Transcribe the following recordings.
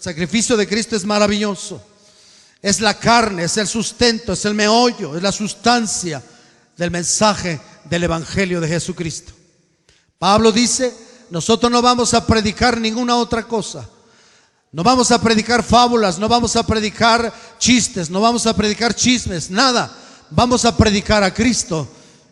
El sacrificio de Cristo es maravilloso. Es la carne, es el sustento, es el meollo, es la sustancia del mensaje del Evangelio de Jesucristo. Pablo dice: nosotros no vamos a predicar ninguna otra cosa. No vamos a predicar fábulas, no vamos a predicar chistes, no vamos a predicar chismes, nada. Vamos a predicar a Cristo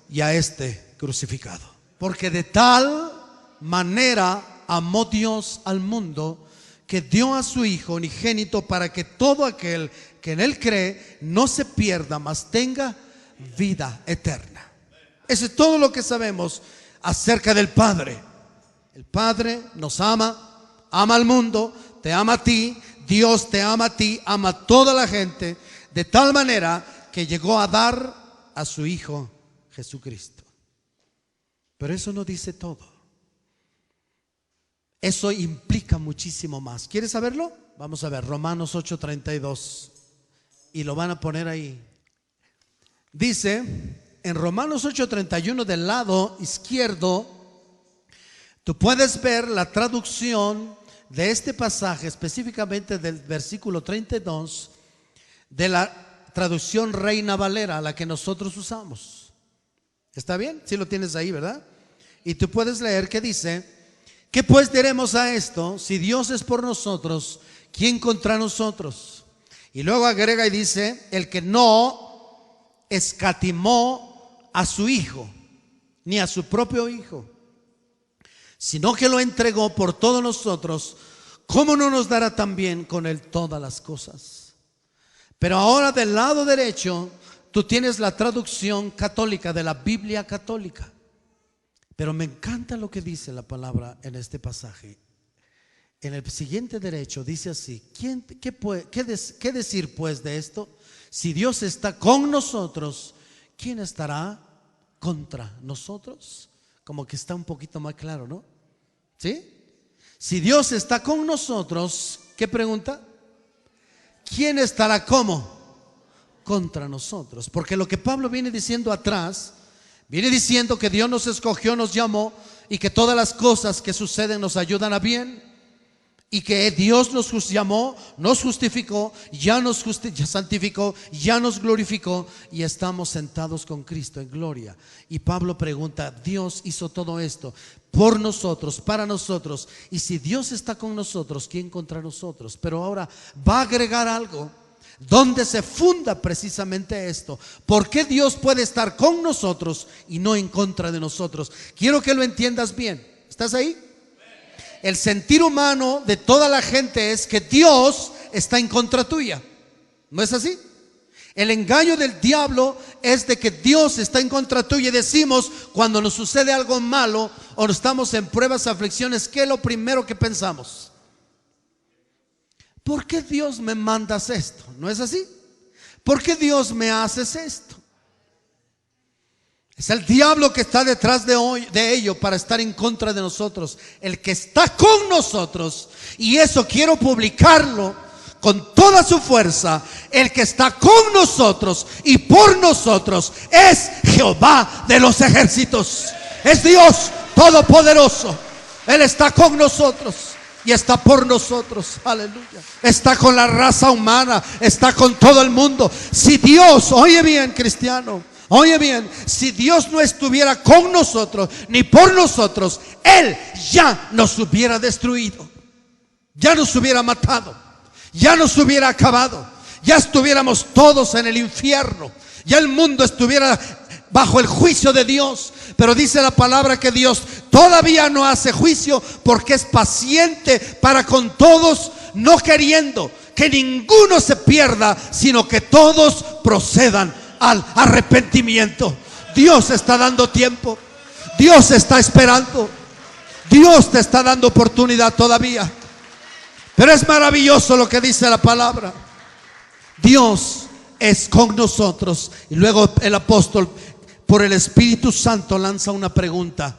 y a este crucificado. Porque de tal manera amó Dios al mundo, que dio a su Hijo unigénito, para que todo aquel que en Él cree no se pierda, mas tenga vida eterna. Eso es todo lo que sabemos acerca del Padre. El Padre nos ama, ama al mundo, te ama a ti, Dios te ama a ti, ama a toda la gente, de tal manera que llegó a dar a su Hijo Jesucristo. Pero eso no dice todo. Eso implica muchísimo más. ¿Quieres saberlo? Vamos a ver Romanos 8:32. Y lo van a poner ahí. Dice en Romanos 8:31, del lado izquierdo, tú puedes ver la traducción de este pasaje, específicamente del versículo 32, de la traducción Reina Valera, la que nosotros usamos. ¿Está bien? Sí lo tienes ahí, ¿verdad? Y tú puedes leer que dice: ¿qué pues diremos a esto? Si Dios es por nosotros, ¿quién contra nosotros? Y luego agrega y dice: el que no escatimó a su Hijo, ni a su propio Hijo, sino que lo entregó por todos nosotros, ¿cómo no nos dará también con Él todas las cosas? Pero ahora del lado derecho tú tienes la traducción católica de la Biblia católica. Pero me encanta lo que dice la palabra en este pasaje. En el siguiente derecho dice así: ¿qué decir pues de esto? Si Dios está con nosotros, ¿quién estará contra nosotros? Como que está un poquito más claro, ¿no? ¿Sí? Si Dios está con nosotros, ¿qué pregunta? ¿Quién estará cómo? Contra nosotros. Porque lo que Pablo viene diciendo atrás, viene diciendo que Dios nos escogió, nos llamó, y que todas las cosas que suceden nos ayudan a bien, y que Dios nos llamó, nos justificó, ya santificó, ya nos glorificó, y estamos sentados con Cristo en gloria. Y Pablo pregunta: Dios hizo todo esto por nosotros, para nosotros, y si Dios está con nosotros, ¿quién contra nosotros? Pero ahora va a agregar algo donde se funda precisamente esto. ¿Por qué Dios puede estar con nosotros y no en contra de nosotros? Quiero que lo entiendas bien. ¿Estás ahí? El sentir humano de toda la gente es que Dios está en contra tuya. ¿No es así? El engaño del diablo es de que Dios está en contra tuya, y decimos, cuando nos sucede algo malo o estamos en pruebas, aflicciones, ¿qué es lo primero que pensamos? ¿Por qué Dios me mandas esto? ¿No es así? ¿Por qué Dios me haces esto? Es el diablo que está detrás de ello para estar en contra de nosotros. El que está con nosotros, y eso quiero publicarlo con toda su fuerza, el que está con nosotros y por nosotros es Jehová de los ejércitos. Es Dios todopoderoso. Él está con nosotros y está por nosotros. Aleluya. Está con la raza humana, está con todo el mundo. Si Dios, oye bien, cristiano, oye bien, si Dios no estuviera con nosotros ni por nosotros, Él ya nos hubiera destruido, ya nos hubiera matado, ya nos hubiera acabado, ya estuviéramos todos en el infierno, ya el mundo estuviera bajo el juicio de Dios. Pero dice la palabra que Dios todavía no hace juicio, porque es paciente para con todos, no queriendo que ninguno se pierda, sino que todos procedan al arrepentimiento. Dios está dando tiempo, Dios está esperando, Dios te está dando oportunidad todavía. Pero es maravilloso lo que dice la palabra. Dios es con nosotros. Y luego el apóstol, por el Espíritu Santo, lanza una pregunta: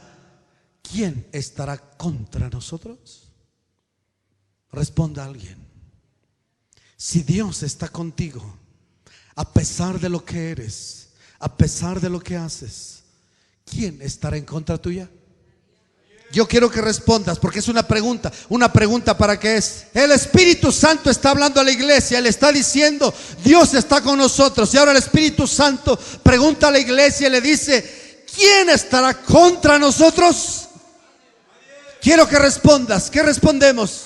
¿quién estará contra nosotros? Responda alguien. Si Dios está contigo, a pesar de lo que eres, a pesar de lo que haces, ¿quién estará en contra tuya? Yo quiero que respondas porque es una pregunta. ¿Una pregunta para qué es? El Espíritu Santo está hablando a la iglesia, le está diciendo: Dios está con nosotros. Y ahora el Espíritu Santo pregunta a la iglesia y le dice: ¿quién estará contra nosotros? Quiero que respondas. ¿Qué respondemos?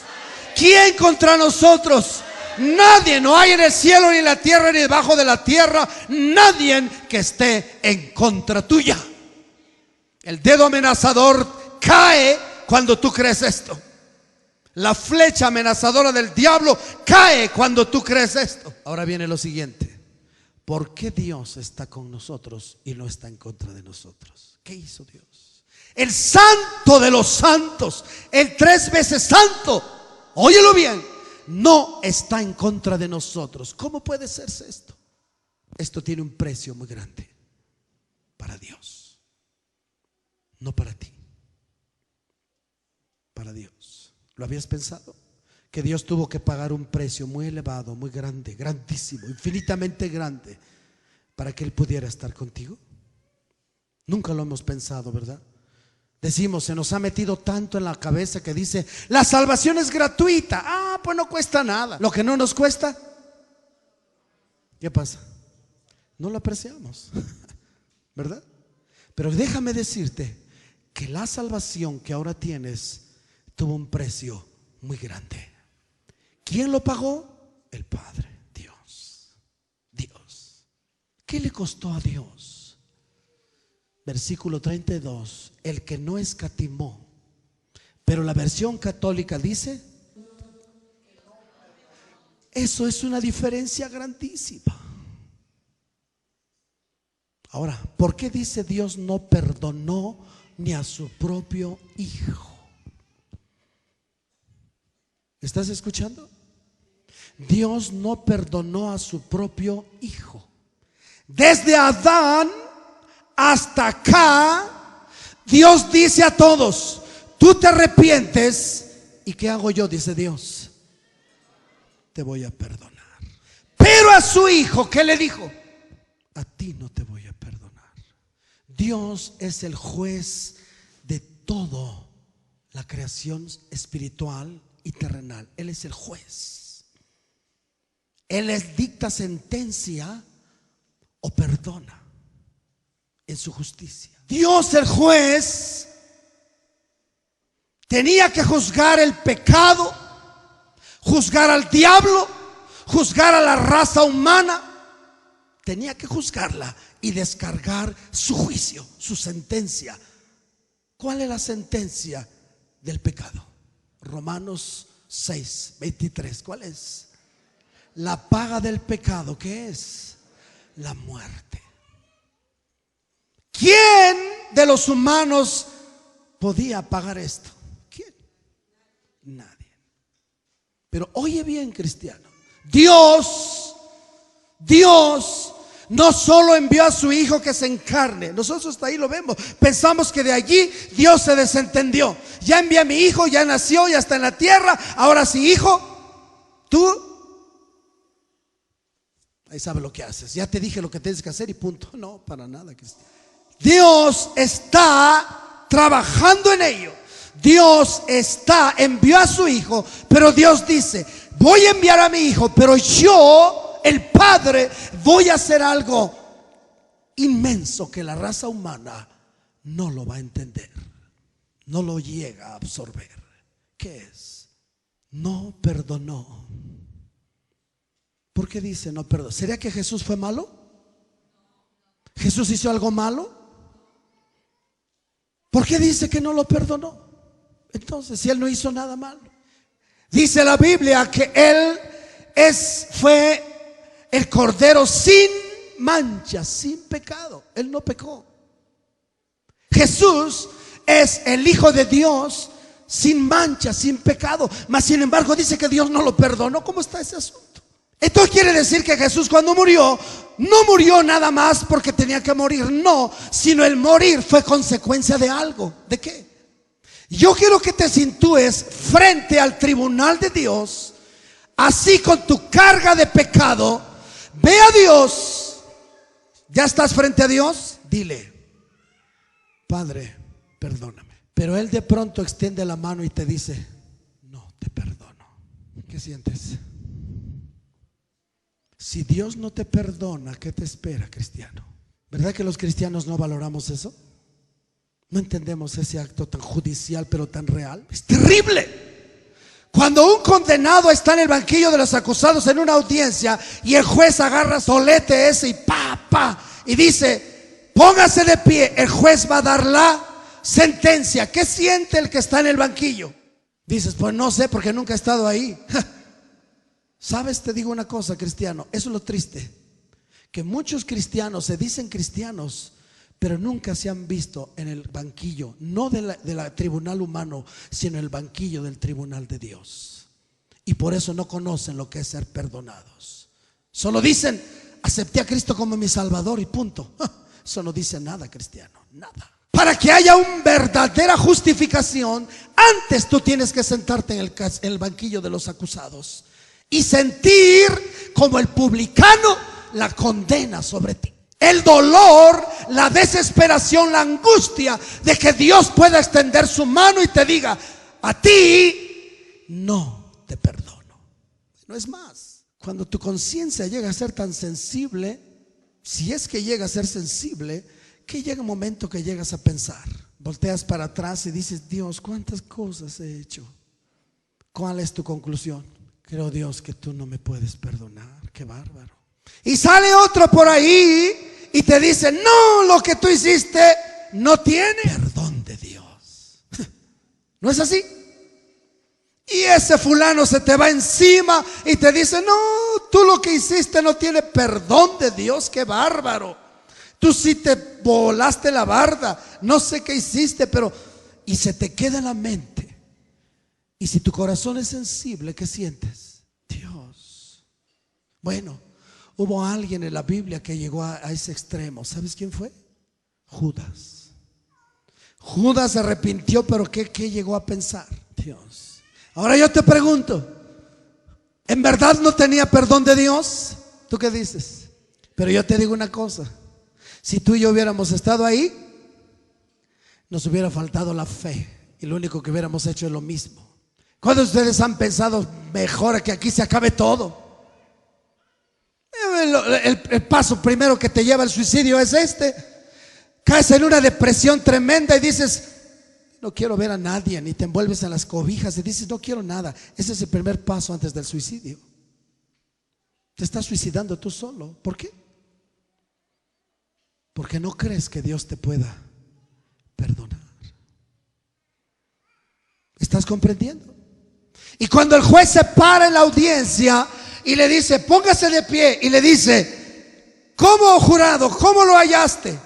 ¿Quién contra nosotros? Nadie. No hay en el cielo ni en la tierra ni debajo de la tierra nadie que esté en contra tuya. El dedo amenazador cae cuando tú crees esto. La flecha amenazadora del diablo cae cuando tú crees esto. Ahora viene lo siguiente: ¿por qué Dios está con nosotros y no está en contra de nosotros? ¿Qué hizo Dios? El santo de los santos, el 3 veces santo, óyelo bien, no está en contra de nosotros. ¿Cómo puede serse esto? Esto tiene un precio muy grande para Dios, no para ti. Para Dios. ¿Lo habías pensado? Que Dios tuvo que pagar un precio muy elevado, muy grande, grandísimo, infinitamente grande, para que Él pudiera estar contigo. Nunca lo hemos pensado, ¿verdad? Decimos, se nos ha metido tanto en la cabeza que dice: la salvación es gratuita. Ah, pues no cuesta nada. Lo que no nos cuesta, ¿qué pasa? No lo apreciamos, ¿verdad? Pero déjame decirte que la salvación que ahora tienes tuvo un precio muy grande. ¿Quién lo pagó? El Padre, Dios. Dios. ¿Qué le costó a Dios? Versículo 32: el que no escatimó. Pero la versión católica dice: eso es una diferencia grandísima. Ahora, ¿por qué dice Dios no perdonó ni a su propio hijo? ¿Estás escuchando? Dios no perdonó a su propio hijo. Desde Adán hasta acá, Dios dice a todos: tú te arrepientes, ¿y qué hago yo? Dice Dios: te voy a perdonar. Pero a su hijo, ¿qué le dijo? A ti no te voy a perdonar. Dios es el juez de todo la creación espiritual y terrenal. Él es el juez. Él les dicta sentencia o perdona en su justicia. Dios, el juez, tenía que juzgar el pecado, juzgar al diablo, juzgar a la raza humana. Tenía que juzgarla y descargar su juicio, su sentencia. ¿Cuál es la sentencia del pecado? Romanos 6:23. ¿Cuál es? La paga del pecado, ¿qué es? La muerte. ¿Quién de los humanos podía pagar esto? ¿Quién? Nadie. Pero oye bien, cristiano, Dios no solo envió a su hijo que se encarne. Nosotros hasta ahí lo vemos. Pensamos que de allí Dios se desentendió. Ya envié a mi hijo, ya nació, ya está en la tierra. Ahora sí, hijo, tú ahí sabes lo que haces. Ya te dije lo que tienes que hacer y punto. No, para nada, cristiano. Dios está trabajando en ello. Dios envió a su hijo, pero Dios dice: voy a enviar a mi hijo, pero yo, el Padre, voy a hacer algo inmenso que la raza humana no lo va a entender, no lo llega a absorber. ¿Qué es? No perdonó. ¿Por qué dice no perdonó? ¿Sería que Jesús fue malo? ¿Jesús hizo algo malo? ¿Por qué dice que no lo perdonó? Entonces, si Él no hizo nada malo. Dice la Biblia que Él fue el cordero sin mancha, sin pecado. Él no pecó. Jesús es el Hijo de Dios sin mancha, sin pecado. Mas sin embargo dice que Dios no lo perdonó. ¿Cómo está ese asunto? Esto quiere decir que Jesús, cuando murió, no murió nada más porque tenía que morir. No, sino el morir fue consecuencia de algo. ¿De qué? Yo quiero que te sitúes frente al tribunal de Dios, así con tu carga de pecado. Ve a Dios. ¿Ya estás frente a Dios? Dile: Padre, perdóname. Pero Él de pronto extiende la mano y te dice: no te perdono. ¿Qué sientes? Si Dios no te perdona, ¿qué te espera, cristiano? ¿Verdad que los cristianos no valoramos eso? No entendemos ese acto tan judicial pero tan real. Es terrible. Cuando un condenado está en el banquillo de los acusados en una audiencia y el juez agarra solete ese y y dice: póngase de pie, el juez va a dar la sentencia. ¿Qué siente el que está en el banquillo? Dices: pues no sé, porque nunca he estado ahí. ¿Sabes? Te digo una cosa, cristiano, eso es lo triste, que muchos cristianos se dicen cristianos, pero nunca se han visto en el banquillo, no de la tribunal humano, sino en el banquillo del tribunal de Dios. Y por eso no conocen lo que es ser perdonados. Solo dicen: acepté a Cristo como mi Salvador y punto. Eso no dice nada, cristiano, nada. Para que haya una verdadera justificación, antes tú tienes que sentarte en el banquillo de los acusados y sentir como el publicano la condena sobre ti. El dolor, la desesperación, la angustia de que Dios pueda extender su mano y te diga: a ti no te perdono. No es más, cuando tu conciencia llega a ser tan sensible, si es que llega a ser sensible, que llega un momento que llegas a pensar, volteas para atrás y dices: Dios, ¿cuántas cosas he hecho? ¿Cuál es tu conclusión? Creo, Dios, que tú no me puedes perdonar. Qué bárbaro. Y sale otro por ahí y te dice: no, lo que tú hiciste no tiene perdón de Dios. ¿No es así? Y ese fulano se te va encima y te dice: no, tú lo que hiciste no tiene perdón de Dios. Qué bárbaro. Tú sí te volaste la barda, no sé qué hiciste, pero... y se te queda en la mente. Y si tu corazón es sensible, ¿qué sientes? Dios. Bueno, hubo alguien en la Biblia que llegó a ese extremo. ¿Sabes quién fue? Judas. Judas se arrepintió, pero ¿qué llegó a pensar? Dios. Ahora yo te pregunto, ¿en verdad no tenía perdón de Dios? ¿Tú qué dices? Pero yo te digo una cosa: si tú y yo hubiéramos estado ahí, nos hubiera faltado la fe y lo único que hubiéramos hecho es lo mismo. ¿Cuándo ustedes han pensado: mejor que aquí se acabe todo? El paso primero que te lleva al suicidio es este. Caes en una depresión tremenda y dices: no quiero ver a nadie, ni te envuelves en las cobijas y dices: no quiero nada. Ese es el primer paso antes del suicidio. Te estás suicidando tú solo. ¿Por qué? Porque no crees que Dios te pueda perdonar. ¿Estás comprendiendo? Y cuando el juez se para en la audiencia y le dice: póngase de pie, y le dice: ¿cómo, jurado? ¿Cómo lo hallaste?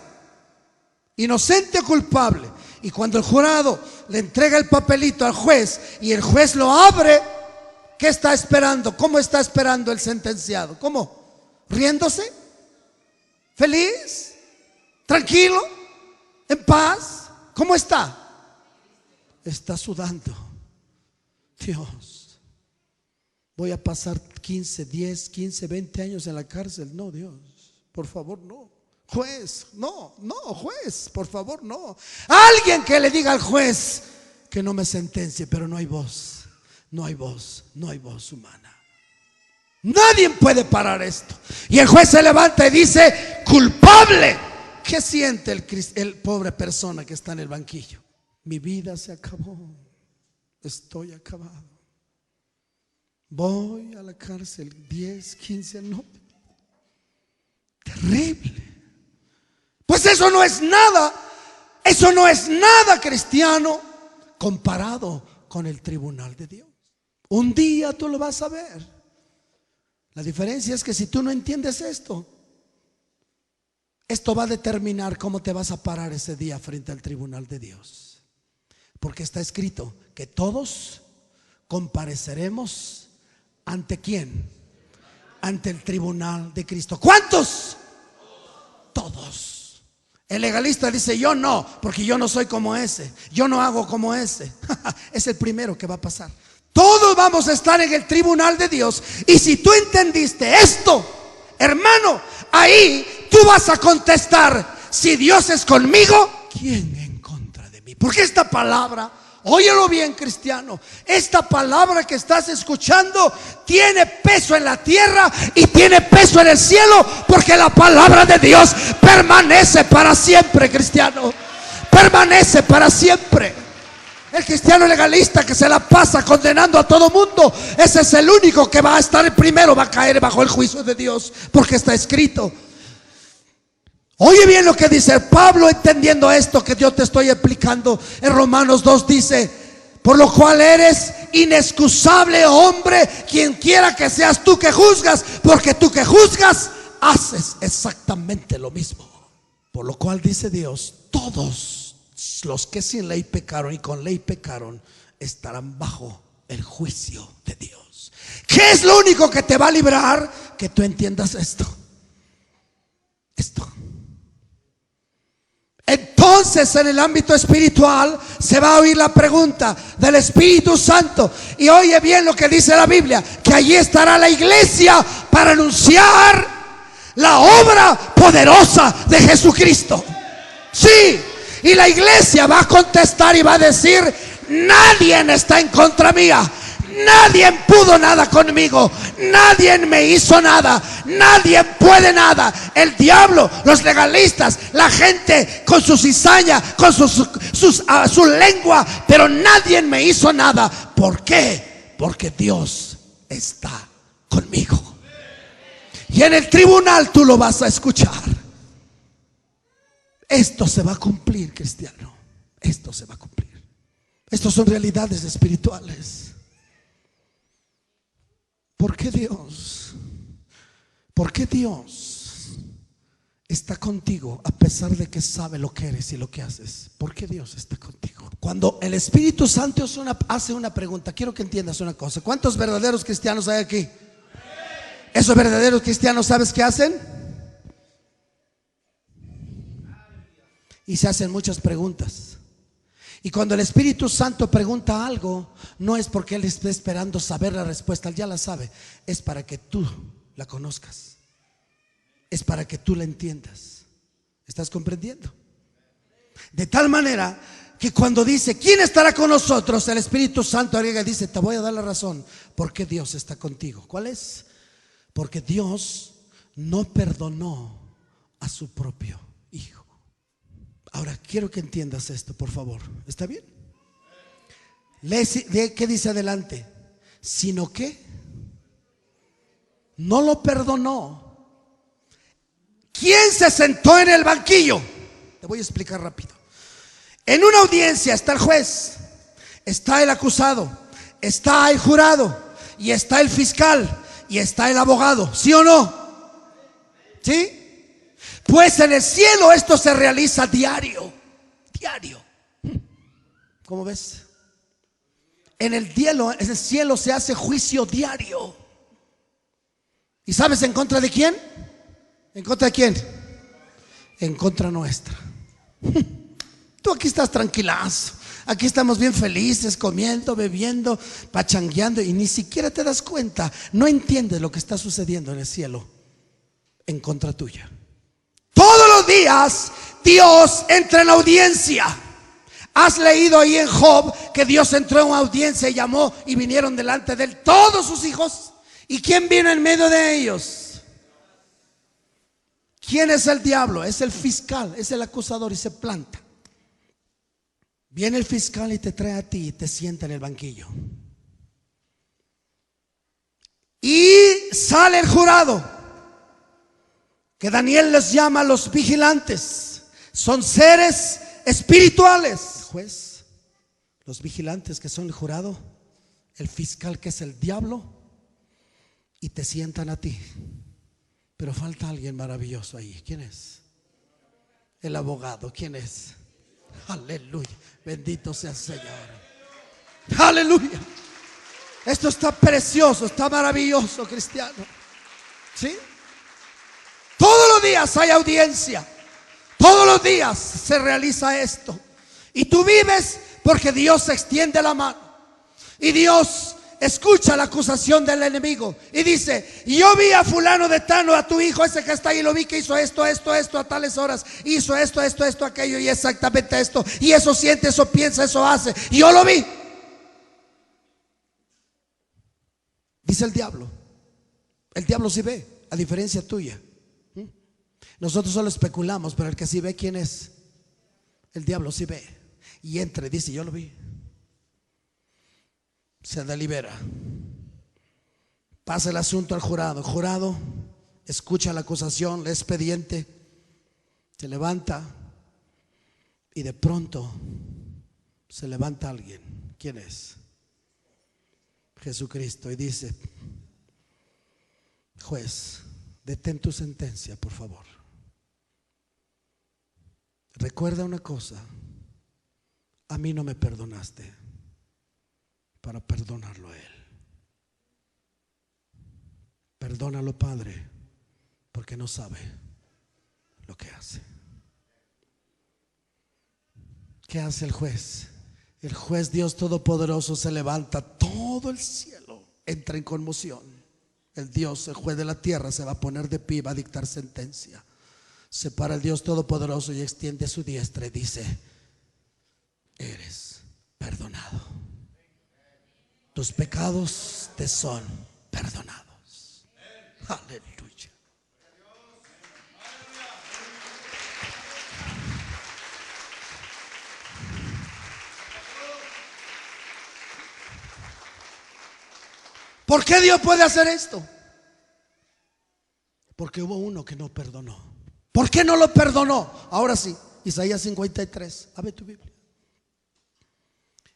¿Inocente o culpable? Y cuando el jurado le entrega el papelito al juez y el juez lo abre, ¿qué está esperando? ¿Cómo está esperando el sentenciado? ¿Cómo? ¿Riéndose? ¿Feliz? ¿Tranquilo? ¿En paz? ¿Cómo está? Está sudando. Dios, voy a pasar 15, 10, 15, 20 años en la cárcel. No, Dios, por favor, no. Juez, no, juez, por favor, no. Alguien que le diga al juez que no me sentencie, pero no hay voz, no hay voz, no hay voz humana. Nadie puede parar esto. Y el juez se levanta y dice: culpable. ¿Qué siente el pobre persona que está en el banquillo? Mi vida se acabó. Estoy acabado. Voy a la cárcel 10, 15, no. Terrible. Pues eso no es nada. Eso no es nada, cristiano, comparado con el tribunal de Dios. Un día tú lo vas a ver. La diferencia es que si tú no entiendes esto va a determinar cómo te vas a parar ese día frente al tribunal de Dios. Porque está escrito que todos compareceremos ¿ante quién? Ante el tribunal de Cristo. ¿Cuántos? Todos. El legalista dice: yo no, porque yo no soy como ese, yo no hago como ese. Es el primero que va a pasar. Todos vamos a estar en el tribunal de Dios. Y si tú entendiste esto, hermano, ahí tú vas a contestar: si Dios es conmigo, ¿quién en contra de mí? mí. Porque esta palabra, óyelo bien, cristiano, esta palabra que estás escuchando tiene peso en la tierra y tiene peso en el cielo, porque la palabra de Dios permanece para siempre, cristiano. Permanece para siempre. El cristiano legalista que se la pasa condenando a todo mundo, ese es el único que va a estar primero, va a caer bajo el juicio de Dios, porque está escrito. Oye bien lo que dice Pablo, entendiendo esto que yo te estoy explicando. En Romanos 2 dice: por lo cual eres inexcusable, hombre, quien quiera que seas tú que juzgas, porque tú que juzgas haces exactamente lo mismo. Por lo cual dice Dios: todos los que sin ley pecaron y con ley pecaron estarán bajo el juicio de Dios. ¿Qué es lo único que te va a librar? Que tú entiendas esto. Entonces, en el ámbito espiritual se va a oír la pregunta del Espíritu Santo. Y oye bien lo que dice la Biblia: que allí estará la iglesia para anunciar la obra poderosa de Jesucristo. Sí. Y la iglesia va a contestar y va a decir: nadie está en contra mía, nadie pudo nada conmigo, nadie me hizo nada, nadie puede nada. El diablo, los legalistas, la gente con su cizaña, con su lengua, pero nadie me hizo nada. ¿Por qué? Porque Dios está conmigo. Y en el tribunal tú lo vas a escuchar. Esto se va a cumplir, cristiano. Esto se va a cumplir. Estos son realidades espirituales. ¿Por qué Dios? ¿Por qué Dios está contigo a pesar de que sabe lo que eres y lo que haces? ¿Por qué Dios está contigo? Cuando el Espíritu Santo hace una pregunta, quiero que entiendas una cosa. ¿Cuántos verdaderos cristianos hay aquí? ¿Esos verdaderos cristianos sabes qué hacen? Y se hacen muchas preguntas. Y cuando el Espíritu Santo pregunta algo, no es porque Él esté esperando saber la respuesta, Él ya la sabe. Es para que tú la conozcas. Es para que tú la entiendas. ¿Estás comprendiendo? De tal manera que cuando dice: ¿quién estará con nosotros? El Espíritu Santo agrega y dice: te voy a dar la razón. ¿Por qué Dios está contigo? ¿Cuál es? Porque Dios no perdonó a su propio Hijo. Ahora quiero que entiendas esto, por favor. ¿Está bien? Lee, ¿qué dice adelante? Sino que no lo perdonó. ¿Quién se sentó en el banquillo? Te voy a explicar rápido. En una audiencia está el juez, está el acusado, está el jurado, y está el fiscal, y está el abogado. ¿Sí o no? ¿Sí? Pues en el cielo esto se realiza diario. ¿Cómo ves? En el cielo se hace juicio diario. ¿Y sabes en contra de quién? ¿En contra de quién? En contra nuestra. Tú aquí estás tranquilazo. Aquí estamos bien felices, comiendo, bebiendo, pachangueando, y ni siquiera te das cuenta. No entiendes lo que está sucediendo en el cielo en contra tuya. Todos los días Dios entra en audiencia. Has leído ahí en Job que Dios entró en una audiencia y llamó, y vinieron delante de él todos sus hijos. ¿Y quién vino en medio de ellos? ¿Quién es el diablo? Es el fiscal, es el acusador, y se planta. Viene el fiscal y te trae a ti y te sienta en el banquillo. Y sale el jurado, que Daniel les llama los vigilantes. Son seres espirituales. Juez, los vigilantes, que son el jurado, el fiscal, que es el diablo, y te sientan a ti. Pero falta alguien maravilloso ahí. ¿Quién es? El abogado. ¿Quién es? Aleluya. Bendito sea el Señor. Aleluya. Esto está precioso, está maravilloso, cristiano. ¿Sí? Todos los días hay audiencia. Todos los días se realiza esto. Y tú vives porque Dios extiende la mano. Y Dios escucha la acusación del enemigo y dice: yo vi a fulano de Tano, a tu hijo ese que está ahí, lo vi que hizo esto, a tales horas, hizo esto, aquello y exactamente esto, y eso siente, eso piensa, eso hace, y yo lo vi. Dice el diablo sí ve, a diferencia tuya. Nosotros solo especulamos, pero el que sí ve, ¿quién es? El diablo sí ve y entra y dice: yo lo vi. Se delibera, pasa el asunto al jurado. El jurado escucha la acusación, el expediente, se levanta y de pronto se levanta alguien. ¿Quién es? Jesucristo, y dice: juez, detén tu sentencia, por favor. Recuerda una cosa: a mí no me perdonaste para perdonarlo a él. Perdónalo, Padre, porque no sabe lo que hace. ¿Qué hace el juez? El juez, Dios Todopoderoso, se levanta, todo el cielo entra en conmoción. El Dios, el juez de la tierra, se va a poner de pie, va a dictar sentencia. Se para el Dios Todopoderoso y extiende su diestra y dice: eres perdonado. Tus pecados te son perdonados. Aleluya. ¿Por qué Dios puede hacer esto? Porque hubo uno que no perdonó. ¿Por qué no lo perdonó? Ahora sí, Isaías 53. Abre tu Biblia.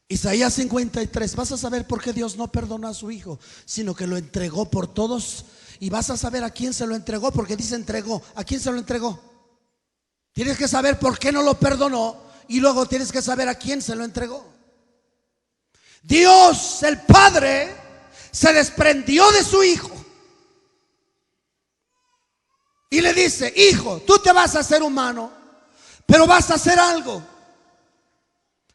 Isaías 53. Vas a saber por qué Dios no perdonó a su hijo, sino que lo entregó por todos. Y vas a saber a quién se lo entregó, porque dice entregó. ¿A quién se lo entregó? Tienes que saber por qué no lo perdonó, y luego tienes que saber a quién se lo entregó. Dios, el Padre, se desprendió de su hijo y le dice: hijo, tú te vas a hacer humano, pero vas a hacer algo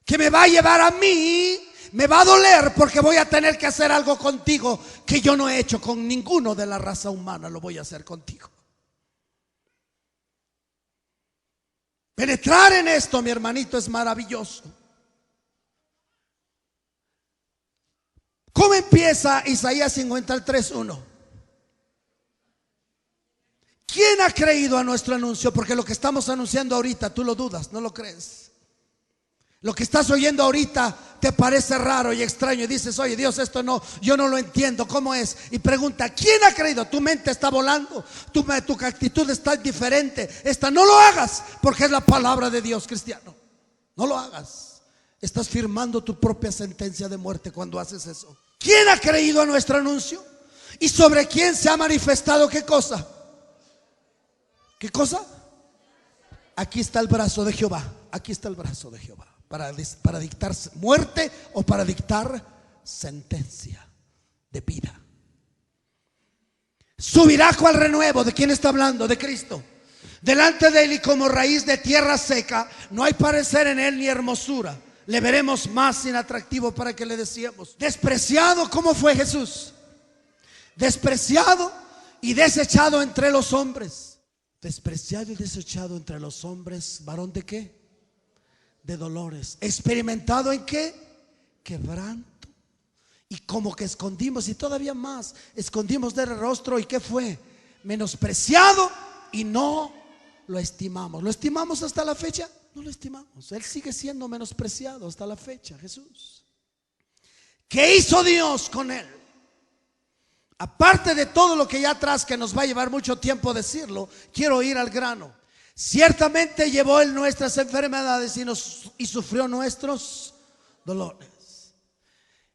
que me va a llevar a mí, me va a doler, porque voy a tener que hacer algo contigo que yo no he hecho con ninguno de la raza humana. Lo voy a hacer contigo. Penetrar en esto, mi hermanito, es maravilloso. ¿Cómo empieza Isaías 53:1? ¿Quién ha creído a nuestro anuncio? Porque lo que estamos anunciando ahorita, tú lo dudas, no lo crees. Lo que estás oyendo ahorita te parece raro y extraño, y dices: oye, Dios, esto no, yo no lo entiendo, ¿cómo es? Y pregunta: ¿quién ha creído? Tu mente está volando, tu actitud está diferente. No lo hagas, porque es la palabra de Dios, cristiano. No lo hagas. Estás firmando tu propia sentencia de muerte cuando haces eso. ¿Quién ha creído a nuestro anuncio? ¿Y sobre quién se ha manifestado qué cosa? ¿Qué cosa? Aquí está el brazo de Jehová. Aquí está el brazo de Jehová para dictar muerte o para dictar sentencia de vida. Subirá cual renuevo. ¿De quién está hablando? De Cristo. Delante de él, y como raíz de tierra seca, no hay parecer en él ni hermosura. Le veremos más inatractivo para que le decíamos. Despreciado. ¿Cómo fue Jesús? Despreciado y desechado entre los hombres. Despreciado y desechado entre los hombres. ¿Varón de qué? De dolores. ¿Experimentado en qué? Quebranto. Y como que escondimos, y todavía más, escondimos del rostro. ¿Y qué fue? Menospreciado, y no lo estimamos. ¿Lo estimamos hasta la fecha? No lo estimamos. Él sigue siendo menospreciado hasta la fecha, Jesús. ¿Qué hizo Dios con él? Aparte de todo lo que ya atrás, que nos va a llevar mucho tiempo decirlo, quiero ir al grano. Ciertamente llevó él nuestras enfermedades y sufrió nuestros dolores.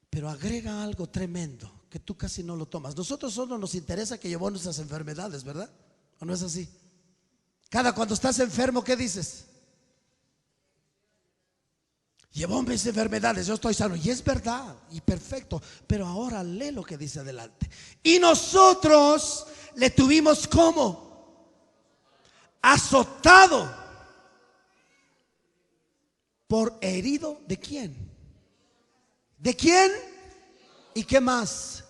Pero agrega algo tremendo que tú casi no lo tomas. Nosotros solo nos interesa que llevó nuestras enfermedades, ¿verdad? ¿O no es así? Cuando estás enfermo, ¿qué dices? Llevó mis enfermedades, yo estoy sano. Y es verdad, y perfecto. Pero ahora lee lo que dice adelante. Y nosotros le tuvimos como azotado por herido. ¿De quién? ¿De quién? ¿Y qué más?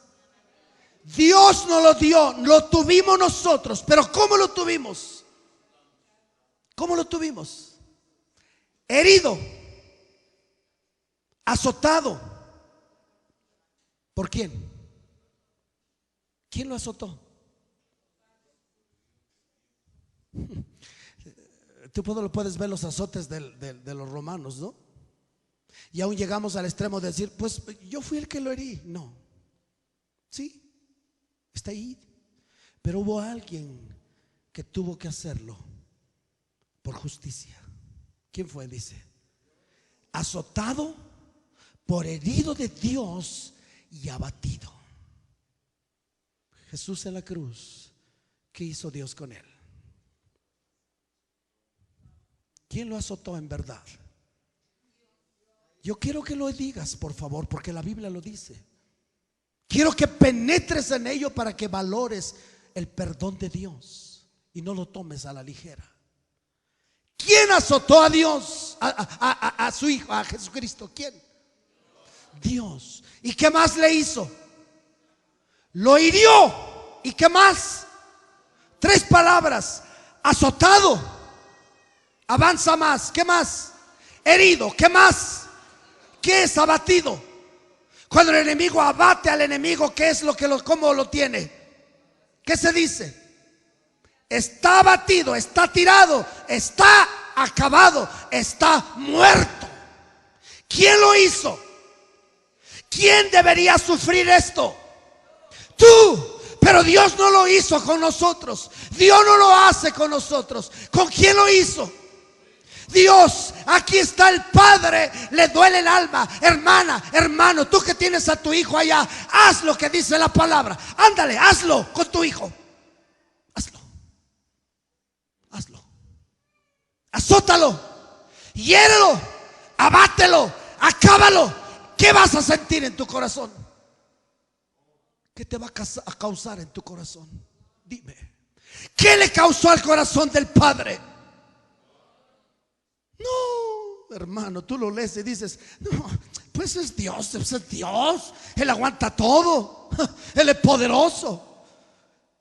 Dios nos lo dio, lo tuvimos nosotros. Pero ¿cómo lo tuvimos? ¿Cómo lo tuvimos? Herido, azotado. ¿Por quién? ¿Quién lo azotó? Tú lo puedes ver los azotes de los romanos, ¿no? Y aún llegamos al extremo de decir, pues yo fui el que lo herí. No, sí, está ahí. Pero hubo alguien que tuvo que hacerlo por justicia. ¿Quién fue? Dice, azotado, por herido de Dios y abatido. Jesús en la cruz, ¿qué hizo Dios con él? ¿Quién lo azotó en verdad? Yo quiero que lo digas, por favor, porque la Biblia lo dice. Quiero que penetres en ello para que valores el perdón de Dios y no lo tomes a la ligera. ¿Quién azotó a Dios? A su Hijo, a Jesucristo. ¿Quién? Dios. ¿Y qué más le hizo? Lo hirió. ¿Y qué más? 3 palabras. Azotado. Avanza más. ¿Qué más? Herido. ¿Qué más? ¿Qué es abatido? Cuando el enemigo abate al enemigo, ¿qué es cómo lo tiene? ¿Qué se dice? Está abatido, está tirado, está acabado, está muerto. ¿Quién lo hizo? ¿Quién debería sufrir esto? Tú. Pero Dios no lo hizo con nosotros. Dios no lo hace con nosotros. ¿Con quién lo hizo? Dios. Aquí está el Padre. Le duele el alma. Hermana, hermano, tú que tienes a tu hijo allá, haz lo que dice la palabra. Ándale, hazlo con tu hijo. Hazlo. Hazlo. Azótalo. Hiérelo. Abátelo. Acábalo. ¿Qué vas a sentir en tu corazón? ¿Qué te va a causar en tu corazón? Dime. ¿Qué le causó al corazón del Padre? No, hermano, tú lo lees y dices, no, pues es Dios, Él aguanta todo, Él es poderoso.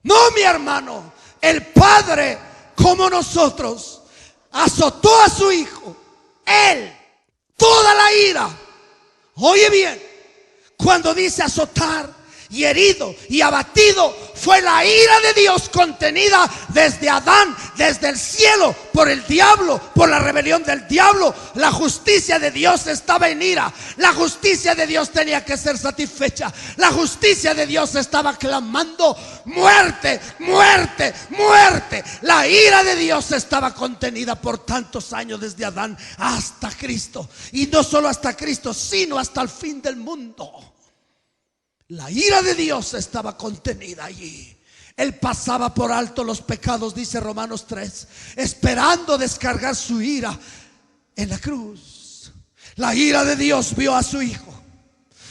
No, mi hermano, el Padre, como nosotros, azotó a su Hijo. Él, toda la ira. Oye bien, cuando dice azotar y herido y abatido, fue la ira de Dios contenida desde Adán, desde el cielo, por el diablo, por la rebelión del diablo. La justicia de Dios estaba en ira. La justicia de Dios tenía que ser satisfecha. La justicia de Dios estaba clamando muerte, muerte, muerte. La ira de Dios estaba contenida por tantos años, desde Adán hasta Cristo. Y no solo hasta Cristo, sino hasta el fin del mundo. La ira de Dios estaba contenida allí. Él pasaba por alto los pecados, dice Romanos 3, esperando descargar su ira en la cruz. La ira de Dios vio a su Hijo.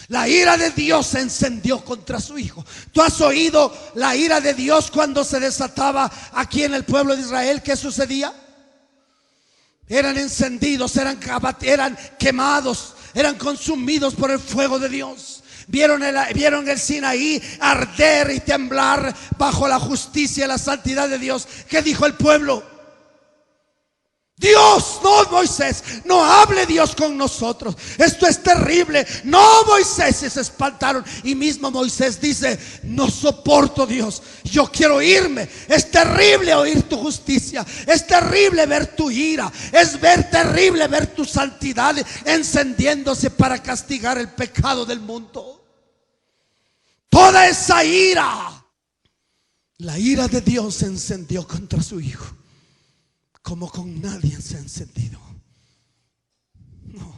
La ira de Dios se encendió contra su Hijo. ¿Tú has oído la ira de Dios cuando se desataba aquí en el pueblo de Israel? ¿Qué sucedía? Eran encendidos, eran quemados, eran consumidos por el fuego de Dios. Vieron el Sinaí arder y temblar bajo la justicia y la santidad de Dios. ¿Qué dijo el pueblo? Dios, no, Moisés, no hable Dios con nosotros. Esto es terrible. No, Moisés, y se espantaron. Y mismo Moisés dice, no soporto, Dios, yo quiero irme. Es terrible oír tu justicia. Es terrible ver tu ira. Es terrible ver tu santidad encendiéndose para castigar el pecado del mundo. Toda esa ira, la ira de Dios se encendió contra su Hijo, como con nadie se ha encendido. No.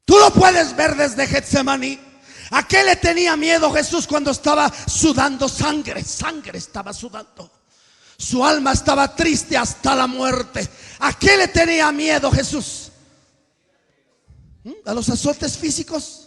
Tú lo puedes ver desde Getsemaní. ¿A qué le tenía miedo Jesús cuando estaba sudando sangre? Sangre estaba sudando. Su alma estaba triste hasta la muerte. ¿A qué le tenía miedo Jesús? ¿A los azotes físicos?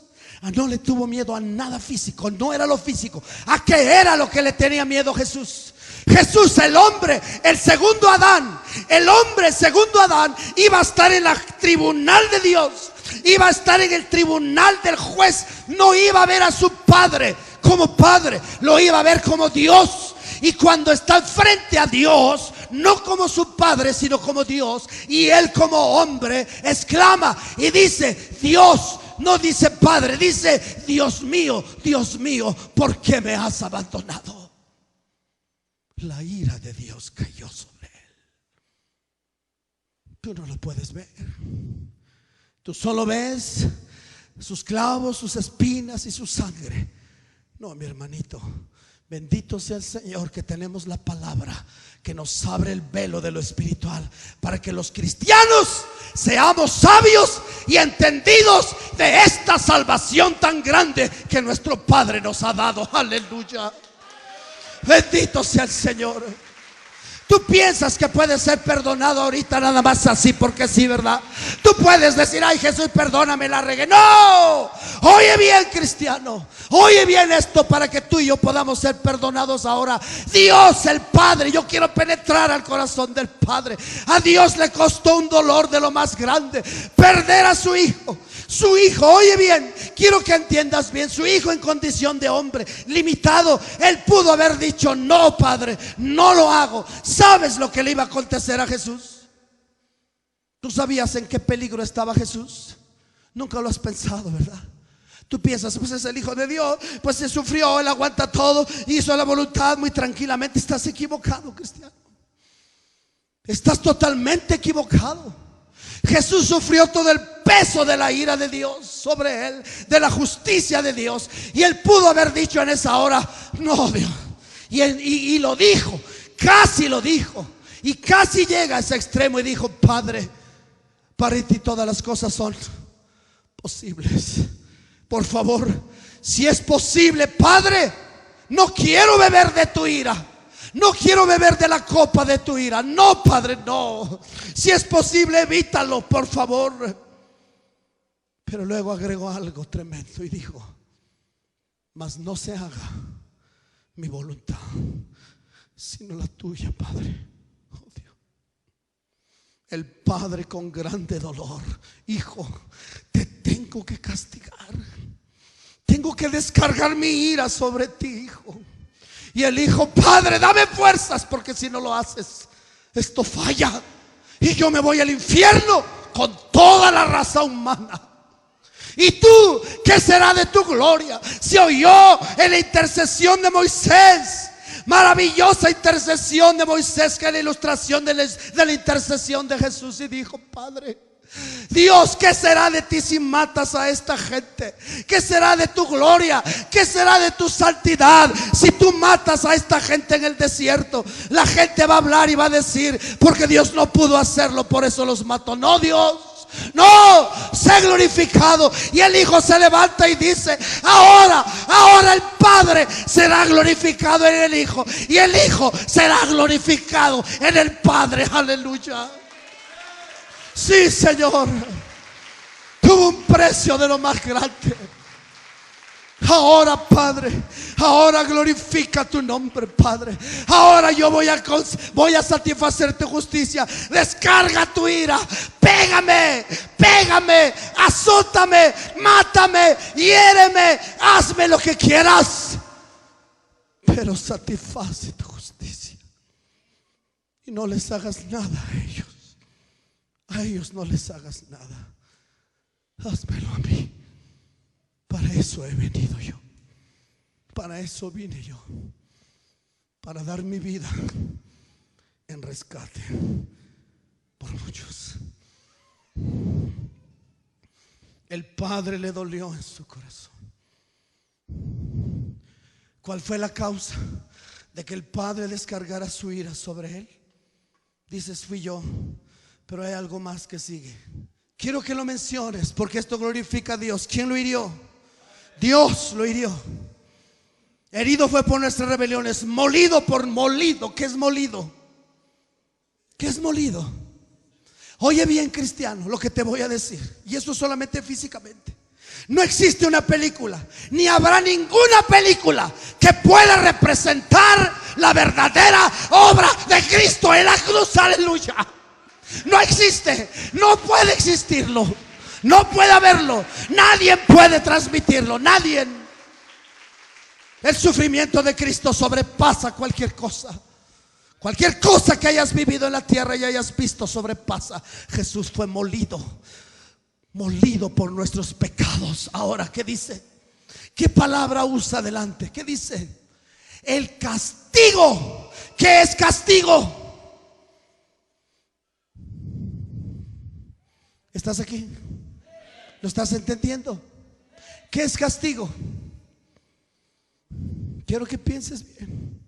No le tuvo miedo a nada físico. No era lo físico. ¿A qué era lo que le tenía miedo Jesús? Jesús, el hombre, el segundo Adán. El hombre, segundo Adán, iba a estar en el tribunal de Dios. iba a estar en el tribunal del juez, no iba a ver a su padre como padre, lo iba a ver como Dios. Y cuando está frente a Dios, no como su padre, sino como Dios, y él como hombre exclama y dice: Dios, no dice Padre, dice: Dios mío, ¿por qué me has abandonado? La ira de Dios cayó sobre él. Tú no lo puedes ver. Tú solo ves sus clavos, sus espinas y su sangre. No, mi hermanito, bendito sea el Señor que tenemos la palabra que nos abre el velo de lo espiritual, para que los cristianos seamos sabios y entendidos de esta salvación tan grande que nuestro Padre nos ha dado. Aleluya. Bendito sea el Señor. Tú piensas que puedes ser perdonado ahorita nada más así porque sí, ¿verdad? Tú puedes decir: ay, Jesús, perdóname, la regué. No, oye bien, cristiano, oye bien esto, para que tú y yo podamos ser perdonados ahora. Dios el Padre, yo quiero penetrar al corazón del Padre. A Dios le costó un dolor de lo más grande perder a su hijo. Su hijo, oye bien, quiero que entiendas bien, su hijo en condición de hombre limitado, él pudo haber dicho: no, Padre, no lo hago. ¿Sabes lo que le iba a acontecer a Jesús? ¿Tú sabías en qué peligro estaba Jesús? Nunca lo has pensado, ¿verdad? Tú piensas: pues es el Hijo de Dios, pues se sufrió, él aguanta todo, hizo la voluntad muy tranquilamente. Estás equivocado, cristiano. Estás totalmente equivocado. Jesús sufrió todo el peso de la ira de Dios sobre él, de la justicia de Dios, y él pudo haber dicho en esa hora: no, Dios. Y lo dijo, casi lo dijo, y casi llega a ese extremo y dijo: Padre, para ti todas las cosas son posibles. Por favor, si es posible, Padre, no quiero beber de tu ira. No quiero beber de la copa de tu ira. No, Padre, no. Si es posible, evítalo, por favor. Pero luego agregó algo tremendo y dijo: mas no se haga mi voluntad, sino la tuya, Padre. Oh, Dios. El Padre con grande dolor: hijo, te tengo que castigar. Tengo que descargar mi ira sobre ti, hijo. Y el hijo: Padre, dame fuerzas, porque si no lo haces, esto falla y yo me voy al infierno con toda la raza humana. ¿Y tú qué será de tu gloria? Se oyó en la intercesión de Moisés, maravillosa intercesión de Moisés, que es la ilustración de la intercesión de Jesús. Y dijo: Padre, Dios, ¿qué será de ti si matas a esta gente? ¿Qué será de tu gloria? ¿Qué será de tu santidad si tú matas a esta gente en el desierto? La gente va a hablar y va a decir: porque Dios no pudo hacerlo, por eso los mató. No, Dios, no, sé glorificado. Y el hijo se levanta y dice: ahora el Padre será glorificado en el hijo, y el hijo será glorificado en el Padre. Aleluya. Sí, Señor, tuvo un precio de lo más grande. Ahora, Padre, ahora glorifica tu nombre, Padre. Ahora yo voy a satisfacer tu justicia. Descarga tu ira. Pégame, azótame, mátame, hiéreme, hazme lo que quieras, pero satisface tu justicia. Y no les hagas nada a ellos. A ellos no les hagas nada. Házmelo a mí. Para eso he venido yo. Para eso vine yo. Para dar mi vida en rescate por muchos. El Padre le dolió en su corazón. ¿Cuál fue la causa de que el Padre descargara su ira sobre él? Dices: fui yo. Pero hay algo más que sigue. Quiero que lo menciones, porque esto glorifica a Dios. ¿Quién lo hirió? Dios lo hirió. Herido fue por nuestras rebeliones, molido por molido. ¿Qué es molido? ¿Qué es molido? Oye bien, cristiano, lo que te voy a decir. Y eso solamente físicamente. No existe una película, ni habrá ninguna película que pueda representar la verdadera obra de Cristo en la cruz. Aleluya. No existe, no puede existirlo. No puede haberlo. Nadie puede transmitirlo. Nadie. El sufrimiento de Cristo sobrepasa cualquier cosa. Cualquier cosa que hayas vivido en la tierra y hayas visto sobrepasa. Jesús fue molido por nuestros pecados. Ahora, ¿qué dice? ¿Qué palabra usa adelante? ¿Qué dice? El castigo. ¿Qué es castigo? ¿Estás aquí? ¿Lo estás entendiendo? ¿Qué es castigo? Quiero que pienses bien.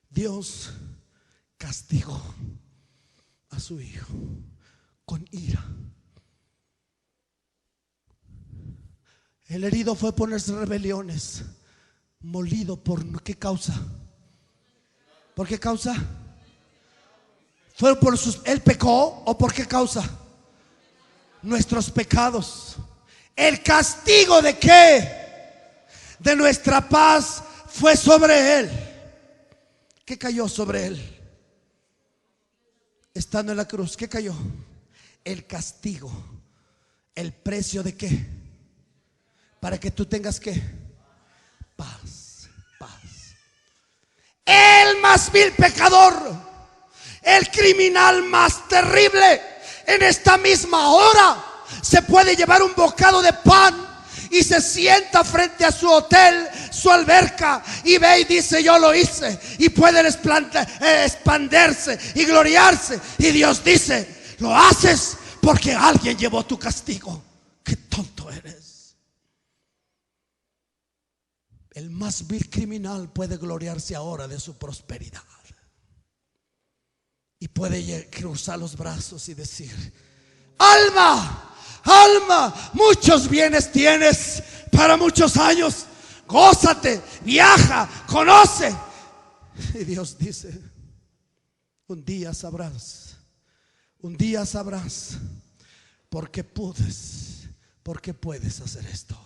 Dios castigó a su hijo con ira. El herido fue por nuestras rebeliones, molido por ¿qué causa? ¿Por qué causa? ¿Fue por él pecó o por qué causa? Nuestros pecados. ¿El castigo de qué? De nuestra paz fue sobre él. ¿Qué cayó sobre él? Estando en la cruz, ¿qué cayó? El castigo. ¿El precio de qué? Para que tú tengas ¿qué? Paz, paz. El más vil pecador, el criminal más terrible, en esta misma hora se puede llevar un bocado de pan y se sienta frente a su hotel, su alberca, y ve y dice: yo lo hice. Y pueden expandirse y gloriarse. Y Dios dice: lo haces porque alguien llevó tu castigo. Qué tonto eres. El más vil criminal puede gloriarse ahora de su prosperidad. Y puede cruzar los brazos y decir: alma, alma, muchos bienes tienes para muchos años. Gózate, viaja, conoce. Y Dios dice: un día sabrás, porque puedes hacer esto.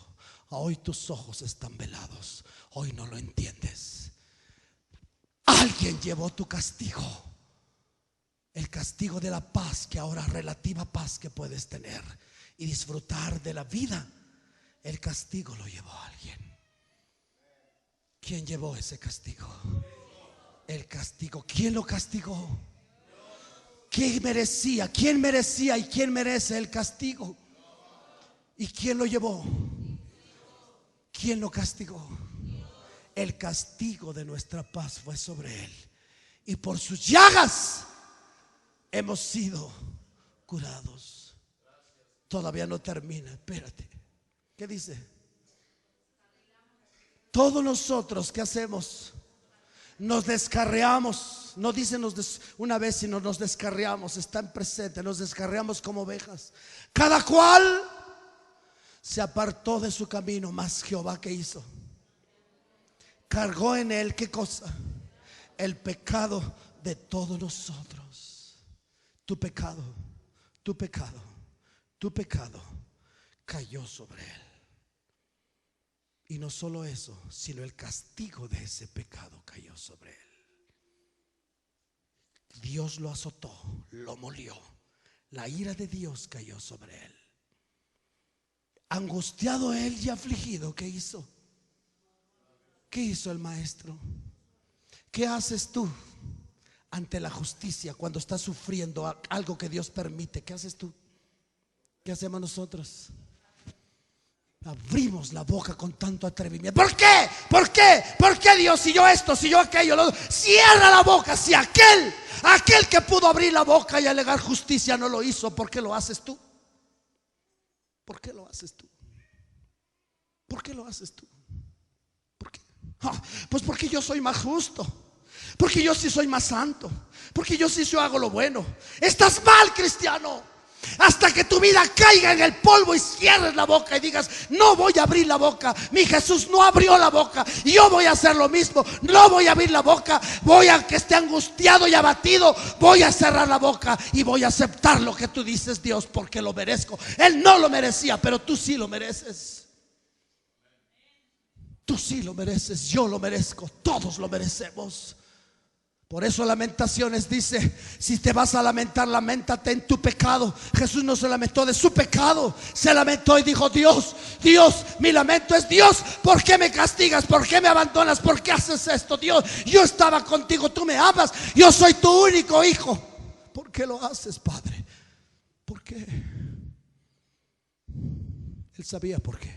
Hoy tus ojos están velados, hoy no lo entiendes. Alguien llevó tu castigo. El castigo de la paz, que ahora relativa paz que puedes tener y disfrutar de la vida. El castigo lo llevó alguien. ¿Quién llevó ese castigo? El castigo. ¿Quién lo castigó? ¿Quién merecía? ¿Quién merecía y quién merece el castigo? ¿Y quién lo llevó? ¿Quién lo castigó? El castigo de nuestra paz fue sobre él, y por sus llagas hemos sido curados. Todavía no termina, espérate. ¿Qué dice? Todos nosotros, ¿qué hacemos? Nos descarriamos. No dice una vez, sino nos descarriamos. Está en presente. Nos descarriamos como ovejas. Cada cual se apartó de su camino, mas Jehová, ¿qué hizo? Cargó en él, ¿qué cosa? El pecado de todos nosotros. Tu pecado cayó sobre él. Y no solo eso, sino el castigo de ese pecado cayó sobre él. Dios lo azotó, lo molió. La ira de Dios cayó sobre él. Angustiado él y afligido, ¿qué hizo? ¿Qué hizo el maestro? ¿Qué haces tú ante la justicia cuando estás sufriendo algo que Dios permite? ¿Qué haces tú? ¿Qué hacemos nosotros? Abrimos la boca con tanto atrevimiento. ¿Por qué? ¿Por qué? ¿Por qué Dios? Si yo esto, si yo aquello. Cierra la boca. Si aquel que pudo abrir la boca y alegar justicia no lo hizo, ¿por qué lo haces tú? ¿Por qué lo haces tú? ¿Por qué lo haces tú? ¿Por qué? Pues porque yo soy más justo, porque yo sí soy más santo, porque yo sí hago lo bueno. Estás mal, cristiano. Hasta que tu vida caiga en el polvo y cierres la boca y digas: no voy a abrir la boca. Mi Jesús no abrió la boca, y yo voy a hacer lo mismo. No voy a abrir la boca. Voy a que esté angustiado y abatido, voy a cerrar la boca y voy a aceptar lo que tú dices, Dios, porque lo merezco. Él no lo merecía, pero tú sí lo mereces. Tú sí lo mereces, yo lo merezco, todos lo merecemos. Por eso Lamentaciones dice: si te vas a lamentar, lamentate en tu pecado. Jesús no se lamentó de su pecado, se lamentó y dijo: Dios, Dios, mi lamento es: Dios, ¿por qué me castigas? ¿Por qué me abandonas? ¿Por qué haces esto? Dios, yo estaba contigo, tú me amas, yo soy tu único hijo. ¿Por qué lo haces, Padre? ¿Por qué? Él sabía por qué.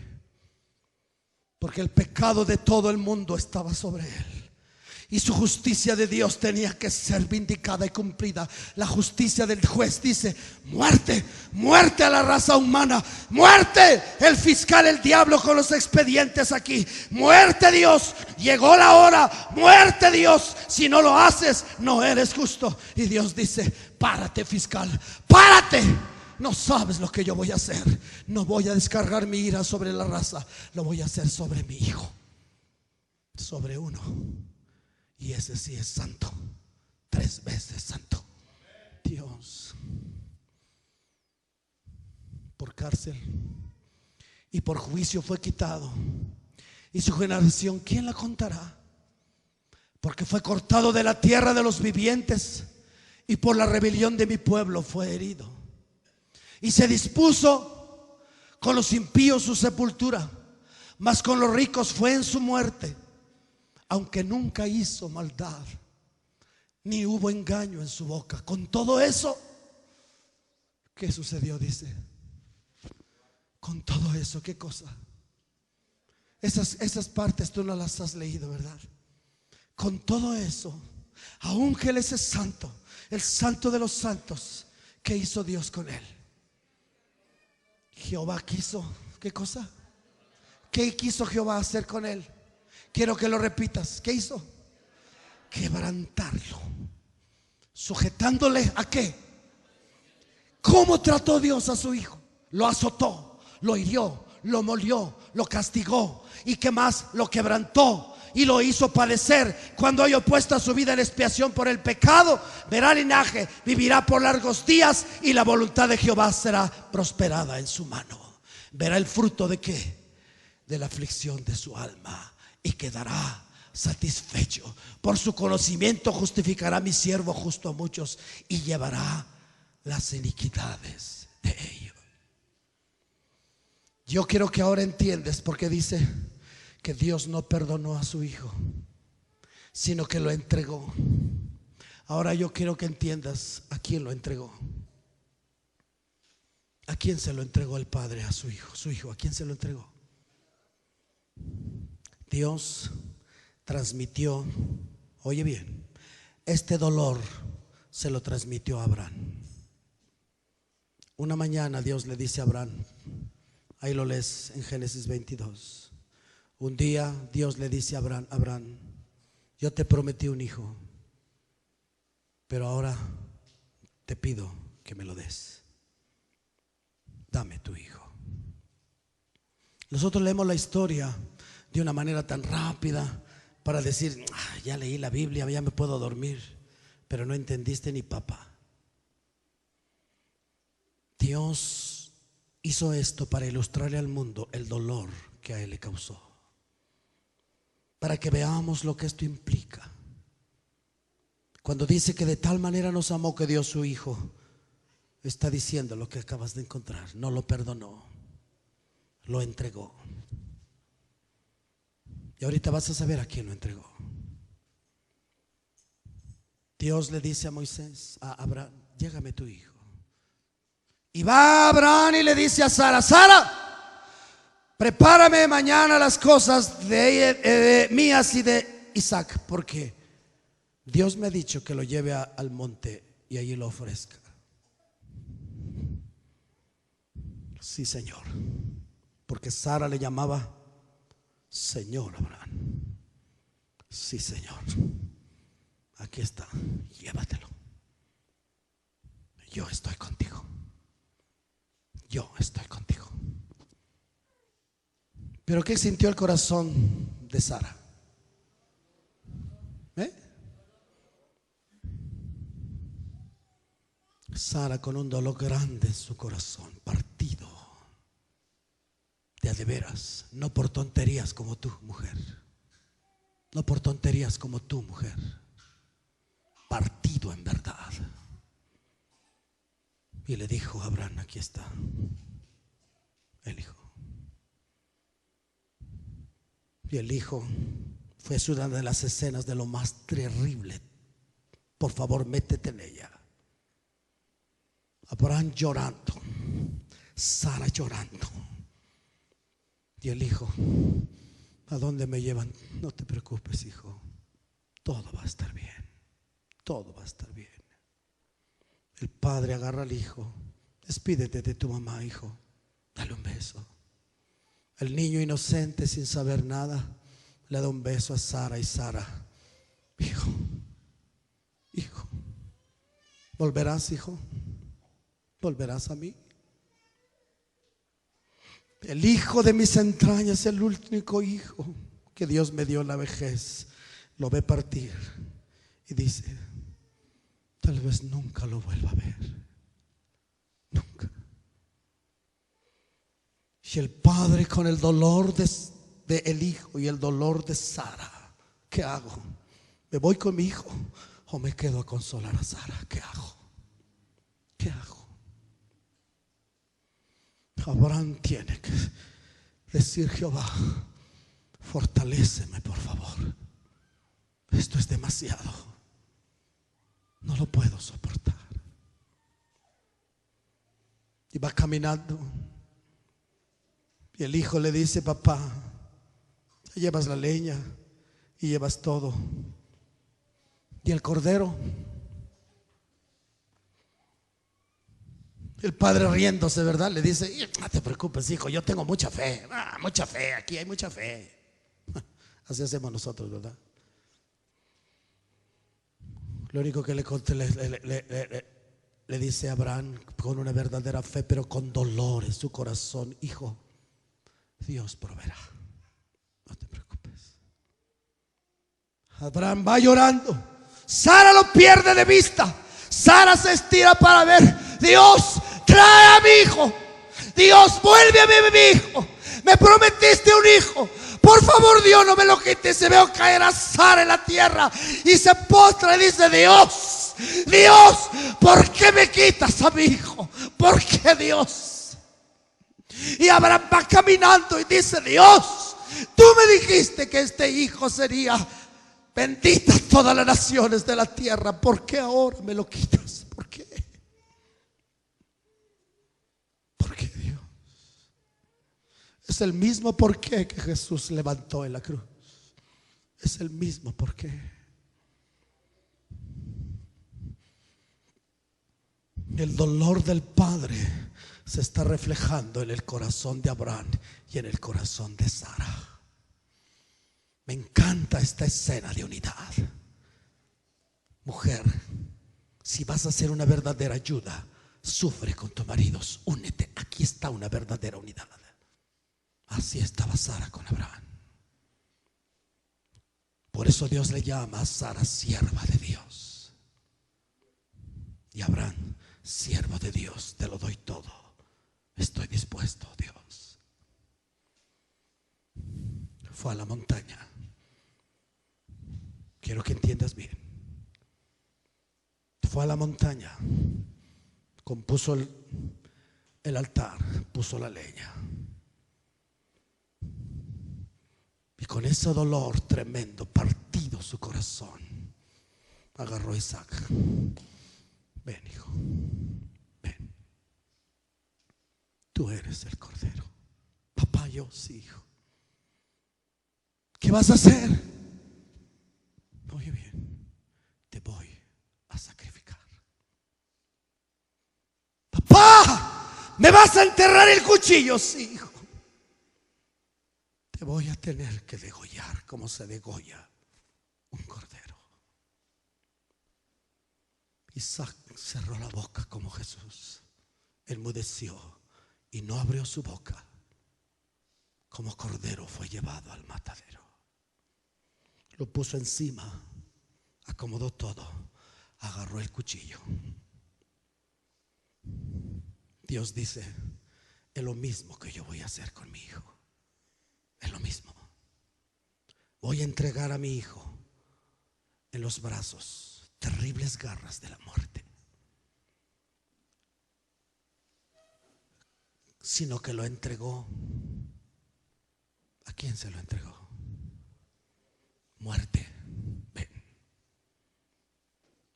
Porque el pecado de todo el mundo estaba sobre él, y su justicia de Dios tenía que ser vindicada y cumplida. La justicia del juez dice: muerte, muerte a la raza humana, muerte. El fiscal, el diablo, con los expedientes aquí: muerte, Dios, llegó la hora, muerte, Dios, si no lo haces no eres justo. Y Dios dice: párate, fiscal, párate. No sabes lo que yo voy a hacer. No voy a descargar mi ira sobre la raza, lo voy a hacer sobre mi hijo, sobre uno. Y ese sí es santo, 3 veces santo. Dios, por cárcel y por juicio fue quitado, y su generación, ¿quién la contará? Porque fue cortado de la tierra de los vivientes, y por la rebelión de mi pueblo fue herido. Y se dispuso con los impíos su sepultura, mas con los ricos fue en su muerte. Aunque nunca hizo maldad, ni hubo engaño en su boca. Con todo eso, ¿qué sucedió? Dice: con todo eso, ¿qué cosa? Esas partes tú no las has leído, ¿verdad? Con todo eso, aun que Él es el santo de los santos, ¿qué hizo Dios con él? Jehová quiso, ¿qué cosa? ¿Qué quiso Jehová hacer con él? Quiero que lo repitas. ¿Qué hizo? Quebrantarlo, sujetándole ¿a qué? ¿Cómo trató Dios a su hijo? Lo azotó, lo hirió, lo molió, lo castigó, y ¿qué más? Lo quebrantó y lo hizo padecer. Cuando haya puesto su vida en expiación por el pecado, verá linaje, vivirá por largos días, y la voluntad de Jehová será prosperada en su mano. Verá el fruto ¿de qué? De la aflicción de su alma, y quedará satisfecho. Por su conocimiento justificará mi siervo justo a muchos, y llevará las iniquidades de ellos. Yo quiero que ahora entiendas, porque dice que Dios no perdonó a su hijo, sino que lo entregó. Ahora yo quiero que entiendas a quién lo entregó. ¿A quién se lo entregó el padre a su hijo? Su hijo, ¿a quién se lo entregó? Dios transmitió, oye bien, este dolor se lo transmitió a Abraham. Una mañana Dios le dice a Abraham, ahí lo lees en Génesis 22. Un día Dios le dice a Abraham: Abraham, yo te prometí un hijo, pero ahora te pido que me lo des. Dame tu hijo. Nosotros leemos la historia de una manera tan rápida para decir: ya leí la Biblia, ya me puedo dormir. Pero no entendiste ni papá. Dios hizo esto para ilustrarle al mundo el dolor que a él le causó, para que veamos lo que esto implica. Cuando dice que de tal manera nos amó que dio su hijo, está diciendo lo que acabas de encontrar. No lo perdonó, lo entregó. Y ahorita vas a saber a quién lo entregó. Dios le dice a Moisés, a Abraham: llégame tu hijo. Y va Abraham y le dice a Sara: Sara, prepárame mañana las cosas de mías y de Isaac, porque Dios me ha dicho que lo lleve al monte y allí lo ofrezca. Sí, Señor, porque Sara le llamaba Señor Abraham. Sí, Señor, aquí está, llévatelo. Yo estoy contigo. Yo estoy contigo. Pero ¿qué sintió el corazón de Sara? Sara con un dolor grande en su corazón, partido de veras, no por tonterías como tú, mujer. No por tonterías como tú, mujer. partido en verdad. Y le dijo a Abraham: aquí está el hijo. Y el hijo fue una de las escenas de lo más terrible. Por favor, métete en ella. Abraham llorando, Sara llorando, y el hijo: ¿a dónde me llevan? No te preocupes, hijo, todo va a estar bien, todo va a estar bien. El padre agarra al hijo: despídete de tu mamá, hijo, dale un beso. El niño inocente, sin saber nada, le da un beso a Sara, y Sara: hijo, hijo, ¿volverás, hijo? ¿Volverás a mí? El hijo de mis entrañas, el único hijo que Dios me dio en la vejez, lo ve partir y dice: tal vez nunca lo vuelva a ver, nunca. Y el padre, con el dolor de el hijo y el dolor de Sara: ¿qué hago? ¿Me voy con mi hijo o me quedo a consolar a Sara? ¿Qué hago? ¿Qué hago? Abraham tiene que decir: Jehová, fortaléceme, por favor. Esto es demasiado, no lo puedo soportar. Y va caminando, y el hijo le dice: papá, ya llevas la leña y llevas todo, y el cordero. El padre, riéndose, ¿verdad?, le dice: no te preocupes, hijo, yo tengo mucha fe. Mucha fe, aquí hay mucha fe. Así hacemos nosotros, ¿verdad? Lo único que le dice a Abraham, con una verdadera fe, pero con dolor en su corazón: hijo, Dios proveerá, no te preocupes. Abraham va llorando, Sara lo pierde de vista. Sara se estira para ver: Dios, trae a mi hijo. Dios, vuelve a mi hijo. Me prometiste un hijo. Por favor, Dios, no me lo quites. Se veo caer a Sara en la tierra y se postra y dice: Dios, Dios, ¿por qué me quitas a mi hijo? ¿Por qué, Dios? Y Abraham va caminando y dice: Dios, tú me dijiste que este hijo sería bendita todas las naciones de la tierra. ¿Por qué ahora me lo quitas? ¿Por qué? ¿Por qué, Dios? Es el mismo porqué que Jesús levantó en la cruz. Es el mismo porqué. El dolor del Padre se está reflejando en el corazón de Abraham y en el corazón de Sara. Me encanta esta escena de unidad. Mujer, si vas a ser una verdadera ayuda, sufre con tus maridos, únete. Aquí está una verdadera unidad. Así estaba Sara con Abraham. Por eso Dios le llama a Sara sierva de Dios, y Abraham siervo de Dios. Te lo doy todo, estoy dispuesto, Dios. Fue a la montaña. Quiero que entiendas bien. Fue a la montaña, compuso el altar, puso la leña, y con ese dolor tremendo, partido su corazón, agarró a Isaac. Ven, hijo, ven, tú eres el cordero. Papá, yo sí, hijo. ¿Qué vas a hacer? Oye bien, te voy a sacrificar. Papá, ¿me vas a enterrar el cuchillo? Sí, hijo. Te voy a tener que degollar como se degolla un cordero. Isaac cerró la boca como Jesús, enmudeció y no abrió su boca. Como cordero fue llevado al matadero. Lo puso encima, acomodó todo, agarró el cuchillo. Dios dice: es lo mismo que yo voy a hacer con mi hijo. Es lo mismo. Voy a entregar a mi hijo en los brazos terribles garras de la muerte, sino que lo entregó. ¿A quién se lo entregó? Muerte, ven,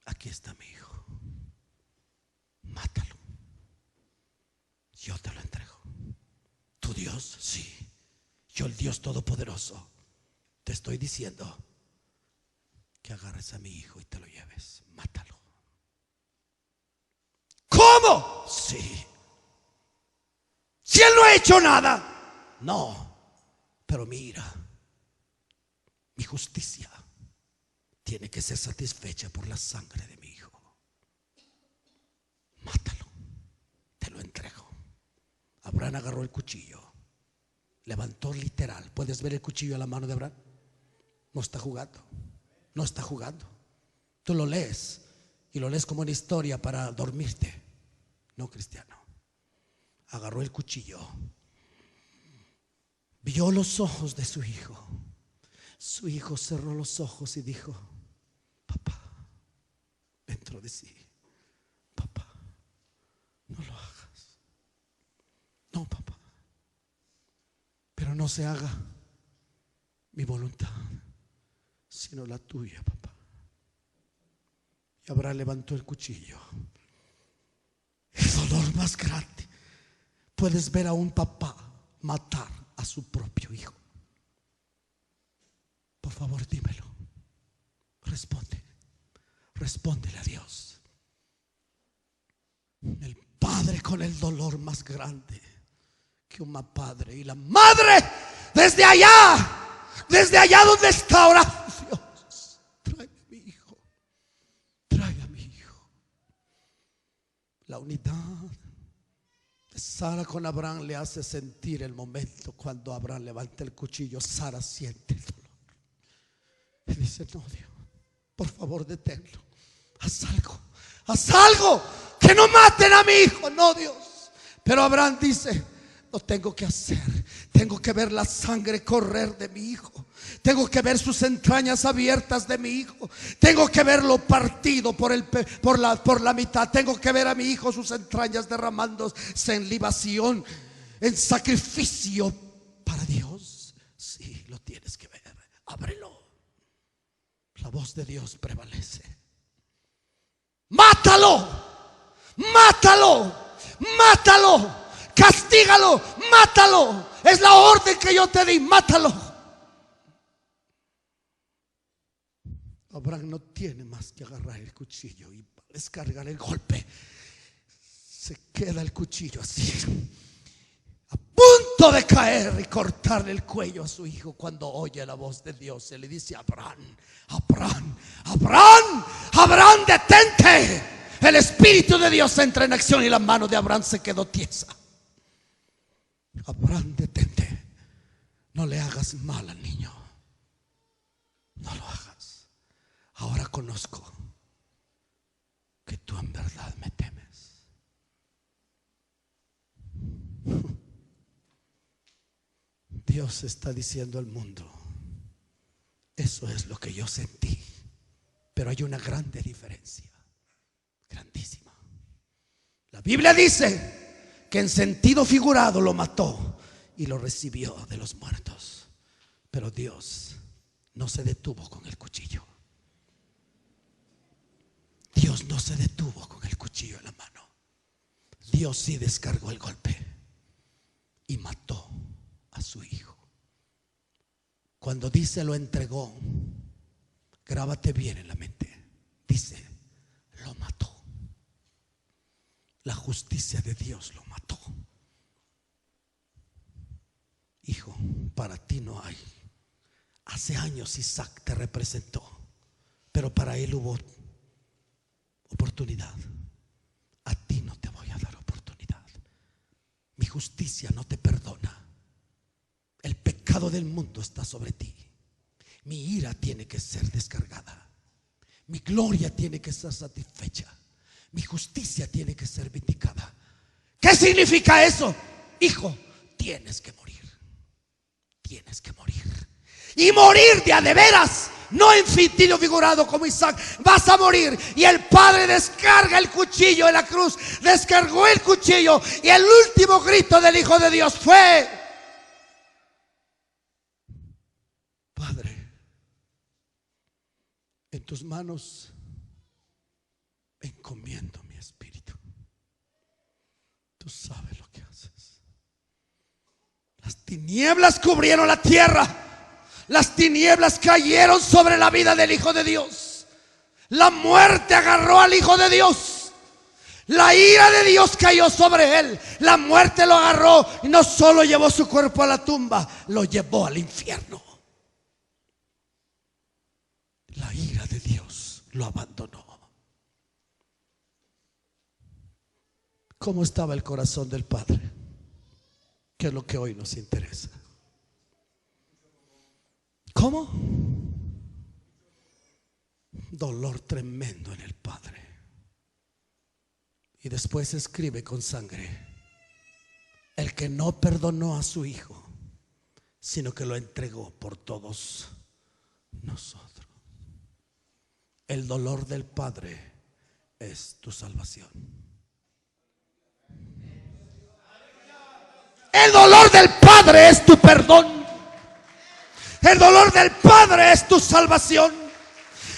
aquí está mi hijo, mátalo, yo te lo entrego. ¿Tu Dios? Sí, yo, el Dios Todopoderoso, te estoy diciendo que agarres a mi hijo y te lo lleves, mátalo. ¿Cómo? Sí. Si él no ha hecho nada. No, pero mi ira, mi justicia tiene que ser satisfecha por la sangre de mi hijo. Mátalo, te lo entrego. Abraham agarró el cuchillo, levantó literal. ¿Puedes ver el cuchillo a la mano de Abraham? No está jugando, no está jugando. Tú lo lees y lo lees como una historia para dormirte. No, cristiano. Agarró el cuchillo, vio los ojos de su hijo. Su hijo cerró los ojos y dijo: papá. Dentro de sí: papá, no lo hagas. No, papá, pero no se haga mi voluntad, sino la tuya, papá. Y Abraham levantó el cuchillo. El dolor más grande. Puedes ver a un papá matar a su propio hijo. Por favor, dímelo. Respóndele a Dios. El padre con el dolor más grande que un padre, y la madre desde allá donde está orando: Dios, trae a mi hijo, trae a mi hijo. La unidad de Sara con Abraham le hace sentir el momento cuando Abraham levanta el cuchillo. Sara siente el dolor y dice: no, Dios, por favor, deténlo. Haz algo, que no maten a mi hijo. No, Dios. Pero Abraham dice: lo tengo que hacer. Tengo que ver la sangre correr de mi hijo. Tengo que ver sus entrañas abiertas de mi hijo. Tengo que verlo partido por la mitad. Tengo que ver a mi hijo, sus entrañas derramándose en libación, en sacrificio para Dios. Sí, lo tienes que ver. Ábrelo. La voz de Dios prevalece. Mátalo, mátalo, mátalo, castígalo, mátalo. Es la orden que yo te di, mátalo. Abraham no tiene más que agarrar el cuchillo y descargar el golpe. Se queda el cuchillo así, a punto de caer y cortarle el cuello a su hijo, cuando oye la voz de Dios. Se le dice: Abraham, Abraham, Abraham, Abraham, detente. El Espíritu de Dios entra en acción y la mano de Abraham se quedó tiesa. Abraham, detente. No le hagas mal al niño. No lo hagas. Ahora conozco que tú en verdad me temes. Dios está diciendo al mundo: eso es lo que yo sentí. Pero hay una grande diferencia, grandísima. La Biblia dice que en sentido figurado lo mató y lo recibió de los muertos. Pero Dios no se detuvo con el cuchillo. Dios no se detuvo con el cuchillo en la mano. Dios sí descargó el golpe y mató a su hijo. Cuando dice lo entregó, grábate bien en la mente. Dice: lo mató. La justicia de Dios lo mató. Hijo, para ti no hay. Hace años Isaac te representó, pero para él hubo oportunidad. A ti no te voy a dar oportunidad. Mi justicia no te perdona. El pecado del mundo está sobre ti. Mi ira tiene que ser descargada. Mi gloria tiene que ser satisfecha. Mi justicia tiene que ser vindicada. ¿Qué significa eso? Hijo, tienes que morir. Tienes que morir. Y morir de a de veras. no en sentido figurado como Isaac, vas a morir. Y el padre descarga el cuchillo en la cruz, descargó el cuchillo, y el último grito del Hijo de Dios fue: Padre, en tus manos encomiendo mi espíritu. Tú sabes lo que haces. Las tinieblas cubrieron la tierra. Las tinieblas cayeron sobre la vida del Hijo de Dios. La muerte agarró al Hijo de Dios. La ira de Dios cayó sobre él. La muerte lo agarró y no solo llevó su cuerpo a la tumba, lo llevó al infierno. La ira de Dios lo abandonó. ¿Cómo estaba el corazón del Padre? Que es lo que hoy nos interesa. ¿Cómo? Dolor tremendo en el Padre. Y después escribe con sangre: el que no perdonó a su Hijo, sino que lo entregó por todos nosotros. El dolor del Padre es tu salvación. El dolor del Padre es tu perdón. El dolor del Padre es tu salvación.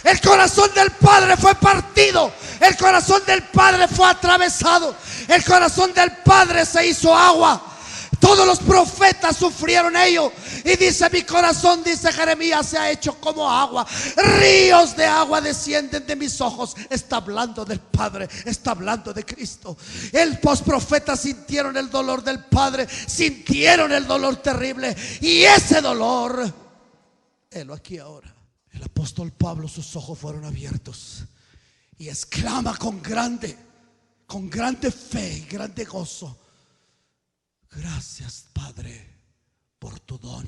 El corazón del Padre fue partido. El corazón del Padre fue atravesado. El corazón del Padre se hizo agua. Todos los profetas sufrieron ello. Y dice: mi corazón, dice Jeremías, se ha hecho como agua. Ríos de agua descienden de mis ojos. Está hablando del Padre, está hablando de Cristo. Los profetas sintieron el dolor del Padre, sintieron el dolor terrible. Y ese dolor, helo aquí ahora. El apóstol Pablo, sus ojos fueron abiertos y exclama con grande fe y grande gozo: gracias, Padre, por tu don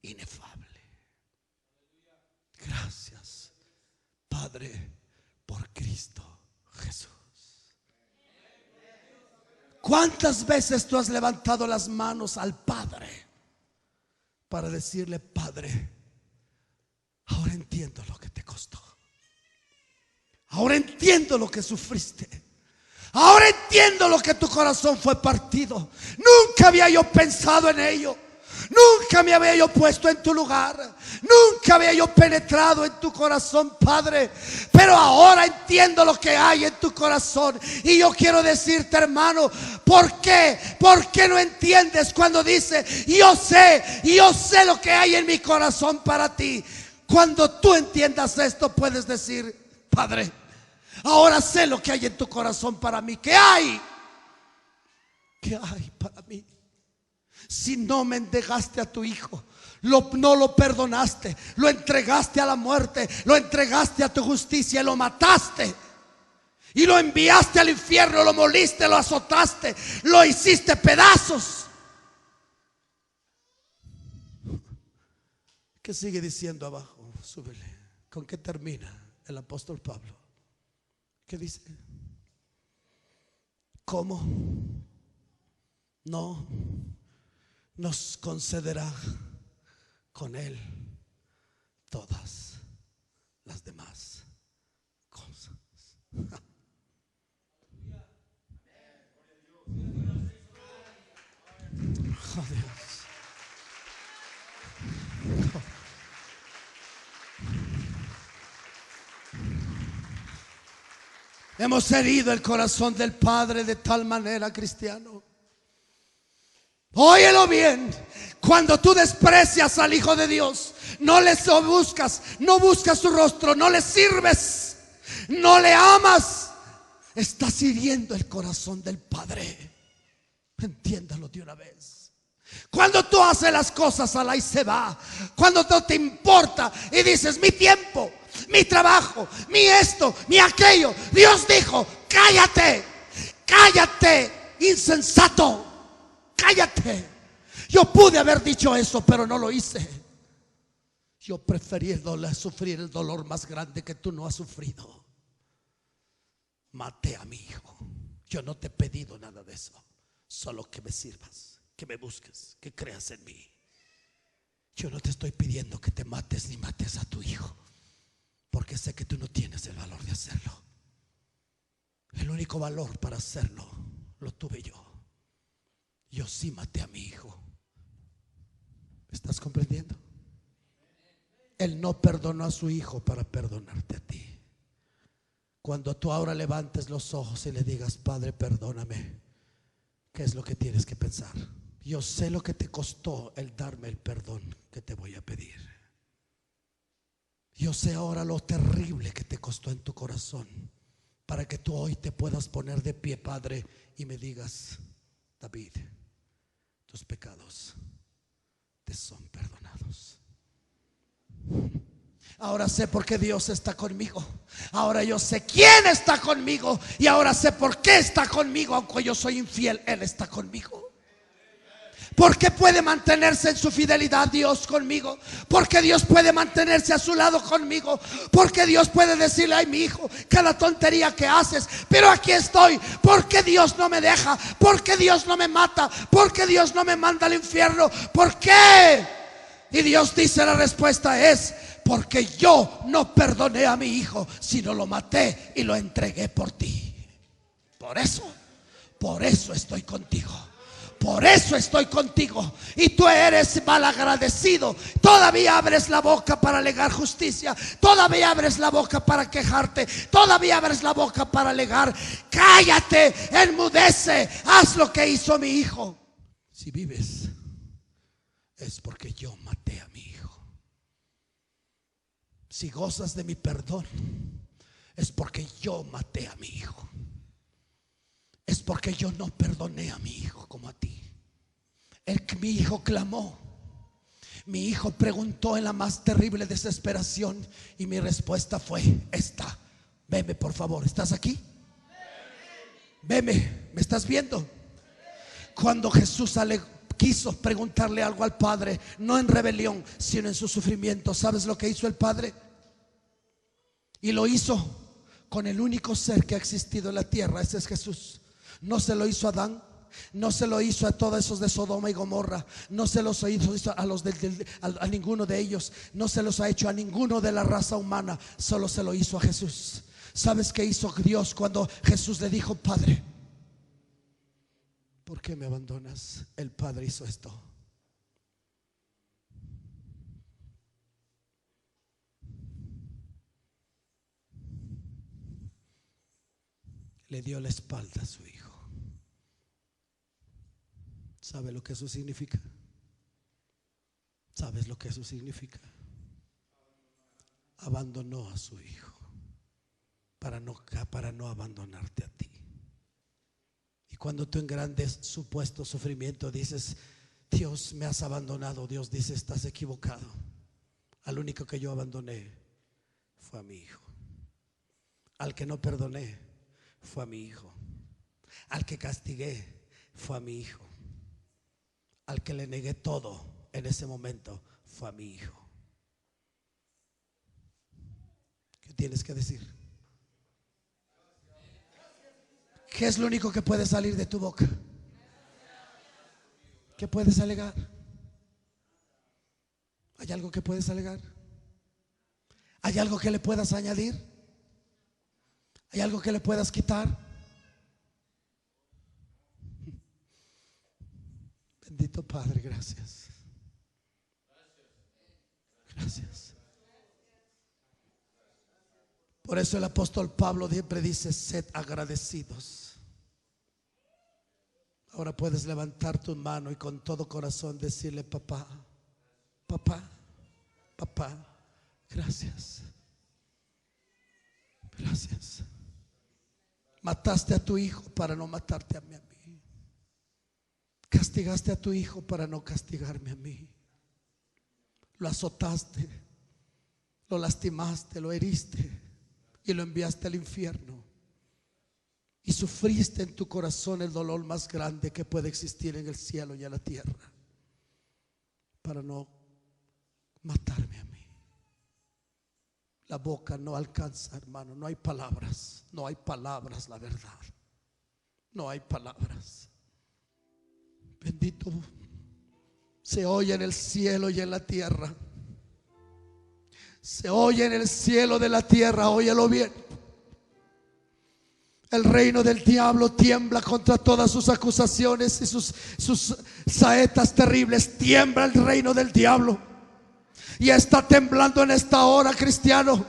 inefable. Gracias, Padre, por Cristo Jesús. ¿Cuántas veces tú has levantado las manos al Padre para decirle: Padre, ahora entiendo lo que te costó. Ahora entiendo lo que sufriste. Ahora entiendo lo que tu corazón fue partido. Nunca había yo pensado en ello. Nunca me había yo puesto en tu lugar. Nunca había yo penetrado en tu corazón, Padre. Pero ahora entiendo lo que hay en tu corazón. Y yo quiero decirte, hermano, ¿por qué? ¿Por qué no entiendes cuando dice: yo sé lo que hay en mi corazón para ti? Cuando tú entiendas esto, puedes decir: Padre, ahora sé lo que hay en tu corazón para mí. ¿Qué hay? ¿Qué hay para mí? Si no me entregaste a tu Hijo, no lo perdonaste, lo entregaste a la muerte, lo entregaste a tu justicia, lo mataste y lo enviaste al infierno, lo moliste, lo azotaste, lo hiciste pedazos. ¿Qué sigue diciendo abajo? Súbele. ¿Con qué termina el apóstol Pablo? ¿Qué dice? ¿Cómo no nos concederá con Él todas las demás cosas? Oh, Dios. Hemos herido el corazón del Padre de tal manera, cristiano. Óyelo bien. Cuando tú desprecias al Hijo de Dios, no le buscas, no buscas su rostro, no le sirves, no le amas, estás hiriendo el corazón del Padre. Entiéndalo de una vez. Cuando tú haces las cosas a la y se va, cuando no te importa y dices: mi tiempo, mi trabajo, mi esto, mi aquello, Dios dijo: cállate, cállate, insensato, cállate. Yo pude haber dicho eso, pero no lo hice. Yo preferí sufrir el dolor más grande que tú no has sufrido. Maté a mi hijo. Yo no te he pedido nada de eso, solo que me sirvas, que me busques, que creas en mí. Yo no te estoy pidiendo que te mates ni mates a tu hijo, porque sé que tú no tienes el valor de hacerlo. El único valor para hacerlo lo tuve yo. Yo sí maté a mi hijo. ¿Estás comprendiendo? Él no perdonó a su hijo para perdonarte a ti. Cuando tú ahora levantes los ojos y le digas: Padre, perdóname, ¿qué es lo que tienes que pensar? Yo sé lo que te costó el darme el perdón que te voy a pedir. Yo sé ahora lo terrible que te costó en tu corazón, para que tú hoy te puedas poner de pie, Padre, y me digas: David, tus pecados te son perdonados. Ahora sé por qué Dios está conmigo. Ahora yo sé quién está conmigo. Y ahora sé por qué está conmigo. Aunque yo soy infiel, Él está conmigo. ¿Por qué puede mantenerse en su fidelidad Dios conmigo? Porque Dios puede mantenerse a su lado conmigo. Porque Dios puede decirle: ay, mi hijo, cada tontería que haces, pero aquí estoy. Porque Dios no me deja. Porque Dios no me mata. Porque Dios no me manda al infierno. ¿Por qué? Y Dios dice: la respuesta es: porque yo no perdoné a mi hijo, sino lo maté y lo entregué por ti. Por eso estoy contigo. Por eso estoy contigo. Y tú eres malagradecido. Todavía abres la boca para alegar justicia. Todavía abres la boca para quejarte. Todavía abres la boca para alegar. Cállate, enmudece. Haz lo que hizo mi hijo. Si vives, es porque yo maté a mi hijo. Si gozas de mi perdón, es porque yo maté a mi hijo. Es porque yo no perdoné a mi hijo como a ti. Mi hijo clamó. Mi hijo preguntó en la más terrible desesperación, y mi respuesta fue esta: veme, por favor. ¿Estás aquí? Veme, ¿me estás viendo? Cuando Jesús quiso preguntarle algo al Padre, no en rebelión, sino en su sufrimiento, ¿sabes lo que hizo el Padre? Y lo hizo con el único ser que ha existido en la tierra. Ese es Jesús. No se lo hizo a Adán, no se lo hizo a todos esos de Sodoma y Gomorra, no se los hizo a ninguno de ellos, no se los ha hecho a ninguno de la raza humana, solo se lo hizo a Jesús. ¿Sabes qué hizo Dios cuando Jesús le dijo: Padre, ¿por qué me abandonas? El Padre hizo esto. Le dio la espalda a su hijo. ¿Sabe lo que eso significa? ¿Sabes lo que eso significa? Abandonó a su hijo para no abandonarte a ti. Y cuando tú en grandes supuesto sufrimiento dices: Dios, me has abandonado, Dios dice: estás equivocado. Al único que yo abandoné fue a mi hijo. Al que no perdoné fue a mi hijo. Al que castigué fue a mi hijo. Al que le negué todo en ese momento fue a mi hijo. ¿Qué tienes que decir? ¿Qué es lo único que puede salir de tu boca? ¿Qué puedes alegar? ¿Hay algo que puedes alegar? ¿Hay algo que le puedas añadir? ¿Hay algo que le puedas quitar? Bendito Padre, gracias. Gracias. Por eso el apóstol Pablo siempre dice: sed agradecidos. Ahora puedes levantar tu mano y con todo corazón decirle: papá, papá, papá, gracias. Gracias. Mataste a tu hijo para no matarte a mí. Castigaste a tu hijo para no castigarme a mí. Lo azotaste, lo lastimaste, lo heriste y lo enviaste al infierno. Y sufriste en tu corazón el dolor más grande que puede existir en el cielo y en la tierra, para no matarme a mí. La boca no alcanza, hermano. No hay palabras. No hay palabras, la verdad. No hay palabras. Bendito Se oye en el cielo y en la tierra. Se oye en el cielo de la tierra, óyelo bien. El reino del diablo tiembla contra todas sus acusaciones y sus saetas terribles. Tiembla el reino del diablo. Y está temblando en esta hora, cristiano.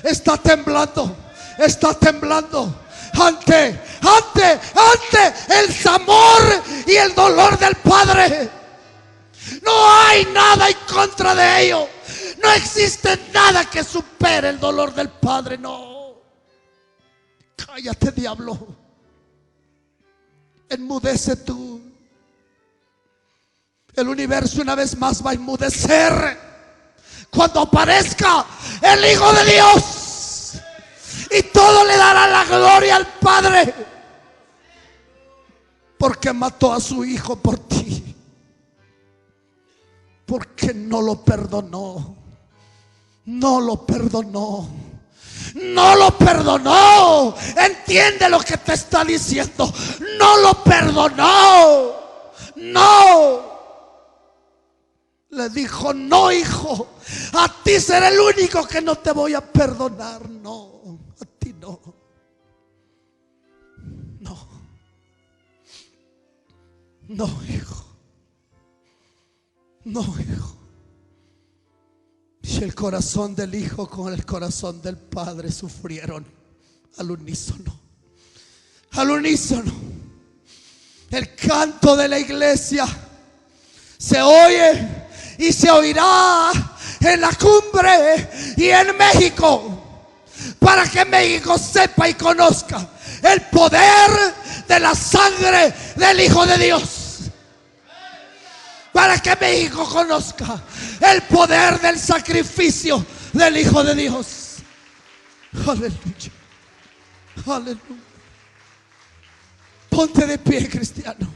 Está temblando. Está temblando ante el amor y el dolor del Padre. No hay nada en contra de ello. No existe nada que supere el dolor del Padre. No. Cállate, diablo. Enmudece tú. El universo una vez más va a enmudecer cuando aparezca el Hijo de Dios, y todo le dará la gloria al Padre, porque mató a su Hijo por ti, porque no lo perdonó. No lo perdonó. No lo perdonó. Entiende lo que te está diciendo. No lo perdonó. No. Le dijo: no, hijo, a ti será el único que no te voy a perdonar. No, a ti no. No. No, hijo. No, hijo. Y el corazón del Hijo con el corazón del Padre sufrieron al unísono. Al unísono. El canto de la iglesia se oye y se oirá en la cumbre y en México, para que México sepa y conozca el poder de la sangre del Hijo de Dios. Para que México conozca el poder del sacrificio del Hijo de Dios. Aleluya. Aleluya. Ponte de pie, cristiano.